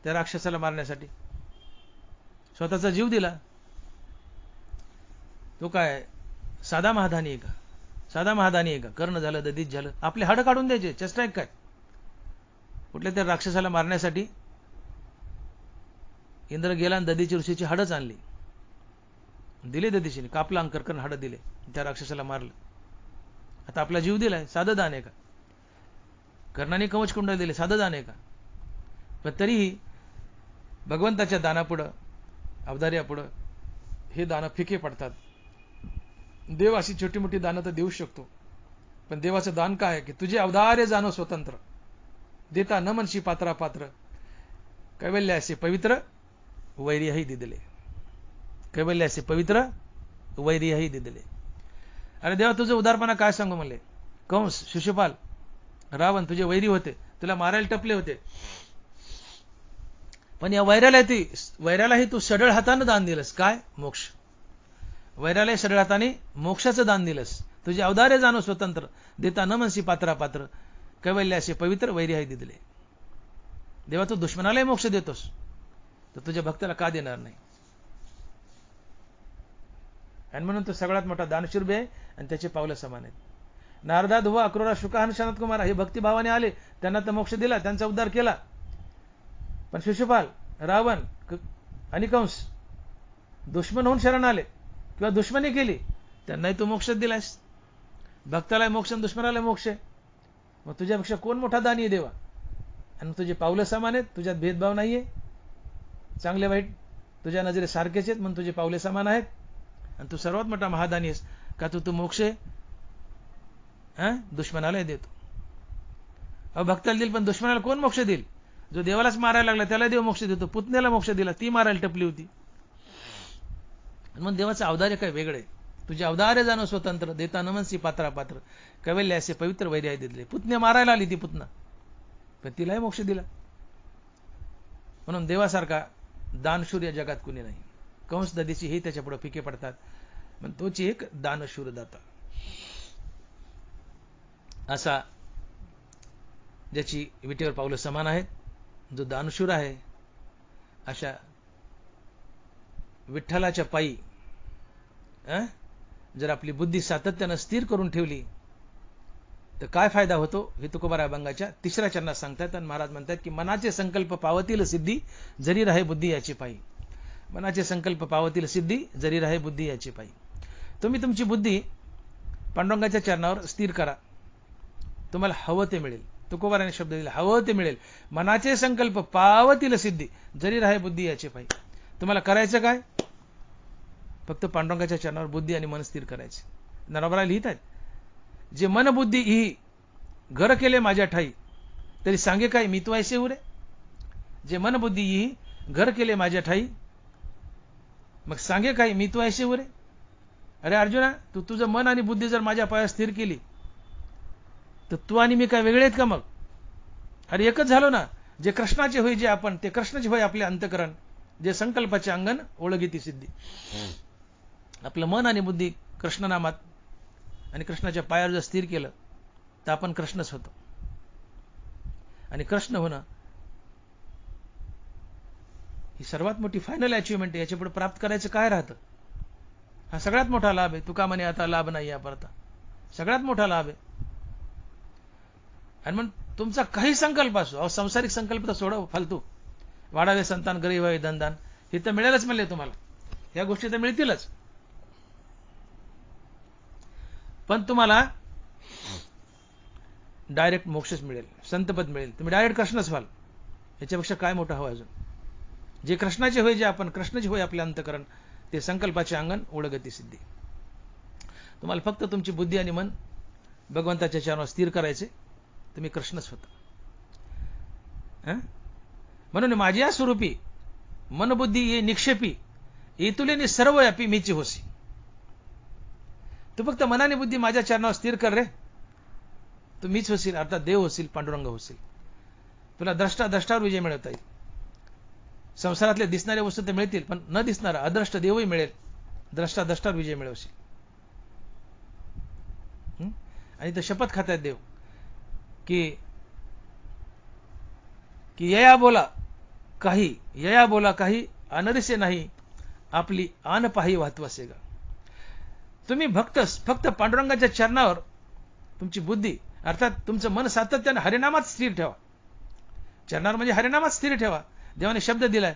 त्या राक्षसाला मारण्यासाठी, स्वतःचा जीव दिला. तो काय साधा महादानी आहे का, साधा महादानी आहे का. कर्ण झालं, दधीच झालं, आपले हाडं काढून द्यायचे, चेष्टा काय. कुठल्या त्या राक्षसाला मारण्यासाठी इंद्र गेला आणि दधीची ऋषीची हाडच आणली, दिले दधीशीने, कापला अंकरकर्ण, हाडं दिले, त्या राक्षसाला मारलं. आता आपला जीव दिलाय, साधं दान आहे का. कर्णाने कवच कुंडल दिले, साधं दान आहे का. पण तरीही भगवंताच्या दानापुढं, अवधार्यापुढं हे दानं फिके पडतात. देव अशी छोटी मोठी दानं तर देऊ शकतो, पण देवाचं दान काय आहे की तुझे अवधार्य जाणो स्वतंत्र, देता न मनशी पात्रा पात्र, कैवल्यासे पवित्र वैर्यही दिदले. कैवल्यासे पवित्र वैर्यही दिदले. अरे देवा तुझं उदारपणा काय सांगू म्हणले. कंस, शिशुपाल, रावण तुझे वैरी होते, तुला मारायला टपले होते, पण या वैरालाही तू सडळ हाताने दान दिलंस. काय? मोक्ष. वैराला सडळ हाताने मोक्षाचं दान दिलंस. तुझे अवधार्य जाणो स्वतंत्र, देता न मनसी पात्रा पात्र, कैवल्यासे पवित्र वैर्यही दिदले. देवा तू दुश्मनालाही मोक्ष देतोस, तर तुझ्या भक्ताला का देणार नाही. आणि म्हणून तो सगळ्यात मोठा दानशूर बी आहे आणि त्याचे पावलं समान आहेत. नारदा, ध्रुवा, अक्रूरा, शुका आणि सनत कुमार हे भक्तिभावाने आले, त्यांना तर मोक्ष दिला, त्यांचा उद्धार केला. पण शिशुपाल, रावण आणि कंस दुश्मन होऊन शरण आले किंवा दुश्मनी केली, त्यांनाही तू मोक्ष दिलायस. भक्ताला मोक्ष, दुश्मनाला मोक्ष. मग तुझ्यापेक्षा कोण मोठा दानी आहे देवा. आणि तुझे पावलं समान आहेत, तुझ्यात भेदभाव नाहीये. चांगले वाईट तुझ्या नजरे सारखेच आहेत, म्हणून तुझे पावले समान आहेत. आणि तू सर्वात मोठा महादानी आहेस का. तू मोक्ष दुश्मनाला देतो. भक्ताला देईल, पण दुश्मनाला कोण मोक्ष देईल. जो देवालाच मारायला लागला त्याला देव मोक्ष देतो. पुतण्याला मोक्ष दिला, ती मारायला टपली होती. मग देवाचं अवधार्य काय वेगळं आहे. तुझे अवधार्य जाणो स्वतंत्र, देता नमनसी पात्रा पात्र, कैवल्यासे पवित्र वैर्यही दिदले. पुतण्या मारायला आली ती पुतना, पण तिलाही मोक्ष दिला. म्हणून देवासारखा दानशूर या जगात कुणी नाही. कंस, दधीची हे त्याच्या पुढे फिके पडतात, पण तोची एक दानशूर दाता. असा ज्याची विटेवर पावलं समान आहेत, जो दानशूर आहे, अशा विठ्ठलाच्या पायी जर आपली बुद्धी सातत्यानं स्थिर करून ठेवली तर काय फायदा होतो हे तुकोबाराय अभंगाच्या 3ऱ्या चरणात सांगतात. आणि महाराज म्हणतात की मनाचे संकल्प पावतील सिद्धी, जरी राहे बुद्धी याची पायी. मनाचे संकल्प पावतील सिद्धी, जरी राहे बुद्धी याची पायी. तुम्ही तुमची बुद्धी पांडुरंगाच्या चरणावर स्थिर करा, तुम्हाला हवं ते मिळेल. तुकोबाराने शब्द दिला, हवं ते मिळेल. मनाचे संकल्प पावतील सिद्धी, जरी राहे बुद्धी याची पायी. तुम्हाला करायचं काय? फक्त पांडुरंगाच्या चरणावर बुद्धी आणि मन स्थिर करायचे. नरोबरा लिहित आहेत, जे मन बुद्धी ही घर केले माझ्या ठाई तरी सांगे काय मी तू ऐसे उरे. जे मन बुद्धी ही घर केले माझ्या ठाई मग सांगे काय मी तू ऐसे उरे. अरे अर्जुना, तू तुझं मन आणि बुद्धी जर माझ्या पायावर स्थिर केली तर तू आणि मी काय वेगळे आहेत का? मग अरे एकच झालो ना. जे कृष्णाचे होय जे आपण, ते कृष्णाचे होय आपले अंतकरण. जे संकल्पाचे अंगण ओळखीती सिद्धी. आपलं मन आणि बुद्धी कृष्णनामात आणि कृष्णाच्या पायावर जर स्थिर केलं तर आपण कृष्णच होतो. आणि कृष्ण होणं ही सर्वात मोठी फायनल अचिव्हमेंट आहे. याच्या पुढे प्राप्त करायचं काय राहतं? हा सगळ्यात मोठा लाभ आहे. तुका म्हणे आता लाभ नाही यापरता. सगळ्यात मोठा लाभ आहे. आणि मग तुमचा काही संकल्प असो, अहो संसारिक संकल्प तर सोडव, फालतू. वाढावे संतान, गरीब व्हावे धनदान, हे तर मिळेलच म्हणले तुम्हाला. या गोष्टी तर मिळतीलच. पण तुम्हाला डायरेक्ट मोक्षच मिळेल, संतपद मिळेल. तुम्ही डायरेक्ट कृष्णच व्हाल. याच्यापेक्षा काय मोठं हवं अजून? जे कृष्णाचे होय जे आपण, कृष्णाचे होय आपले अंतकरण, ते संकल्पाचे अंगण ओळखती सिद्धी. तुम्हाला फक्त तुमची बुद्धी आणि मन भगवंताच्या चरणावर स्थिर करायचे. तुम्ही कृष्णच होता. म्हणून माझ्या स्वरूपी मनबुद्धी ये निक्षेपी इतुलेनी सर्व व्यापी मीची होसी. तू फक्त मनाने बुद्धी माझ्या चरणावर स्थिर कर रे, तू मीच होशील. अर्थात देव होशील, पांडुरंग होशील. तुला द्रष्टावर विजय मिळवता येईल. संसारातले दिसणाऱ्या वस्तू तर मिळतील, पण न दिसणारा अद्रष्ट देवही मिळेल. द्रष्टावर विजय मिळवशील. आणि तर शपथ खातात देव की यया बोला काही अनरिसे नाही आपली आन पाही वाहतवासेगा. तुम्ही फक्त पांडुरंगाच्या चरणावर तुमची बुद्धी अर्थात तुमचं मन सातत्याने हरिनामात स्थिर ठेवा. चरणावर म्हणजे हरिनामात स्थिर ठेवा. देवाने शब्द दिलाय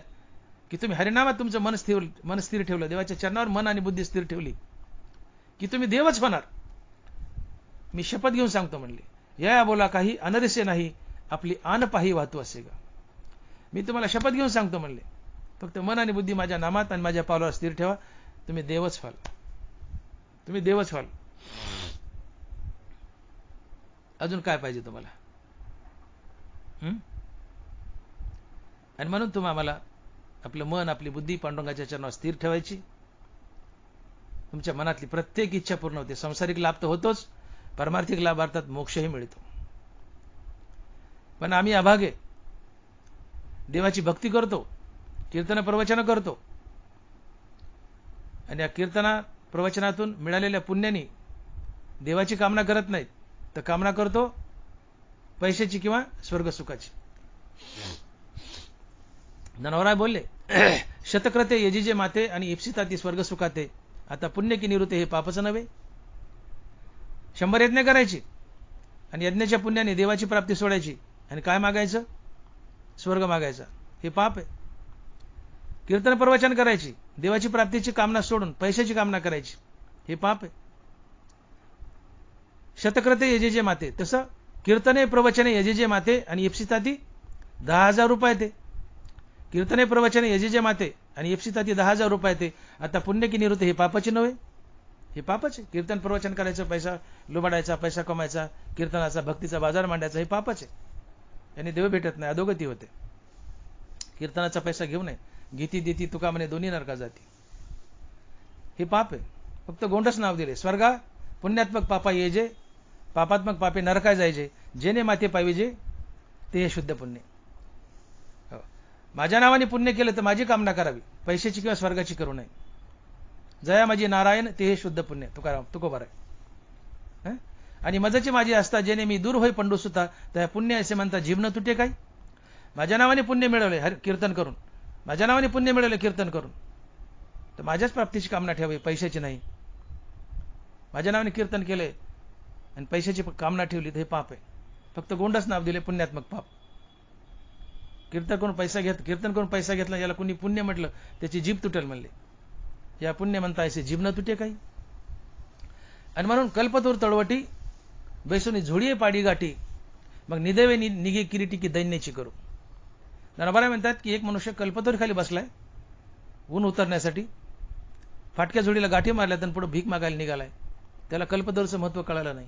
की तुम्ही हरिनामात तुमचं मन स्थिर ठेवलं, देवाच्या चरणावर मन आणि बुद्धी स्थिर ठेवली की तुम्ही देवच होणार. मी शपथ घेऊन सांगतो म्हणले, या बोला काही अनरिसे नाही आपली आन पाही वाहतू असेगा. मी तुम्हाला शपथ घेऊन सांगतो म्हणले, फक्त मन आणि बुद्धी माझ्या नामात आणि माझ्या पावलावर स्थिर ठेवा, तुम्ही देवच व्हाल. तुम्ही देवच व्हाल. अजून काय पाहिजे तुम्हाला? आणि म्हणून तुम्ही आम्हाला आपलं मन आपली बुद्धी पांडुरंगाच्या चरणावर स्थिर ठेवायची. तुमच्या मनातली प्रत्येक इच्छा पूर्ण होते. संसारिक लाभ तर होतोच, परमार्थिक लाभ अर्थात मोक्षही मिळतो. पण आम्ही अभागे देवाची भक्ती करतो, कीर्तन प्रवचन करतो, आणि या कीर्तना प्रवचनातून मिळालेल्या पुण्याने देवाची कामना करत नाहीत, तर कामना करतो पैशाची किंवा स्वर्ग सुखाची. नरवराय बोलले, शतक्रते यजिजे माते आणि इप्सिताती स्वर्ग सुखाते, आता पुण्य की निवृत्ते हे पापच नव्हे. 100 यज्ञ करायची आणि यज्ञाच्या पुण्याने देवाची प्राप्ती सोडायची आणि काय मागायचं? स्वर्ग मागायचा. हे पाप आहे. कीर्तन प्रवचन करायची, देवाची प्राप्तीची कामना सोडून पैशाची कामना करायची, हे पाप आहे. शतक्रते यजेजे माते, तसं कीर्तने प्रवचने यजेजे माते आणि इप्सिताती 10,000 रुपये ते. कीर्तने प्रवचने यजेजे माते आणि इप्सिताती 10,000 रुपये ते, आता पुण्य की निवृत्ती हे पापाची नव्हे. हे पापच आहे. कीर्तन प्रवचन करायचं, पैसा लुबाडायचा, पैसा कमायचा, कीर्तनाचा भक्तीचा बाजार मांडायचा, हे पापच आहे. यांनी देव भेटत नाही, अधोगती होते. कीर्तनाचा पैसा घेऊ नये. गीती देती तुका म्हणे दोन्ही नरका जाती, हे पाप आहे. फक्त गोंडच नाव दिले. स्वर्गा पुण्यात्मक पापा ये जे, पापात्मक पापे नरका जायचे, जेने माते पाविजे ते हे शुद्ध पुण्य. माझ्या नावाने पुण्य केलं तर माझी कामना करावी, पैशाची किंवा स्वर्गाची करू नये. जया माझी नारायण ते हे शुद्ध पुण्य. तुकोबार आहे. आणि मजची माझी असता जेणे मी दूर होई पंडू सुता, त्या पुण्य असे म्हणता जीव न तुटे काय. माझ्या नावाने पुण्य मिळवले कीर्तन करून, माझ्या नावाने पुण्य मिळवले कीर्तन करून, तर माझ्याच प्राप्तीची कामना ठेवावी, पैशाची नाही. माझ्या नावाने कीर्तन केले आणि पैशाची कामना ठेवली तर हे पाप आहे. फक्त गोंडच नाव दिले पुण्यात्मक पाप. कीर्तन करून पैसा घेतला, याला कुणी पुण्य म्हटलं त्याची जीभ तुटेल म्हणले. या पुण्य म्हणता असे जीभ न तुटे काही. आणि म्हणून कल्पतूर तळवटी बैसुनी झोडीये पाडी गाठी, मग निदेवे निघे किरीटी की दैन्याची करू. नरबरा म्हणतात की एक मनुष्य कल्पतोरी खाली बसलाय ऊन उतरण्यासाठी, फाटक्या झोडीला गाठी मारल्या आणि पुढे भीक मागायला निघालाय. त्याला कल्पतरूचं महत्व कळालं नाही.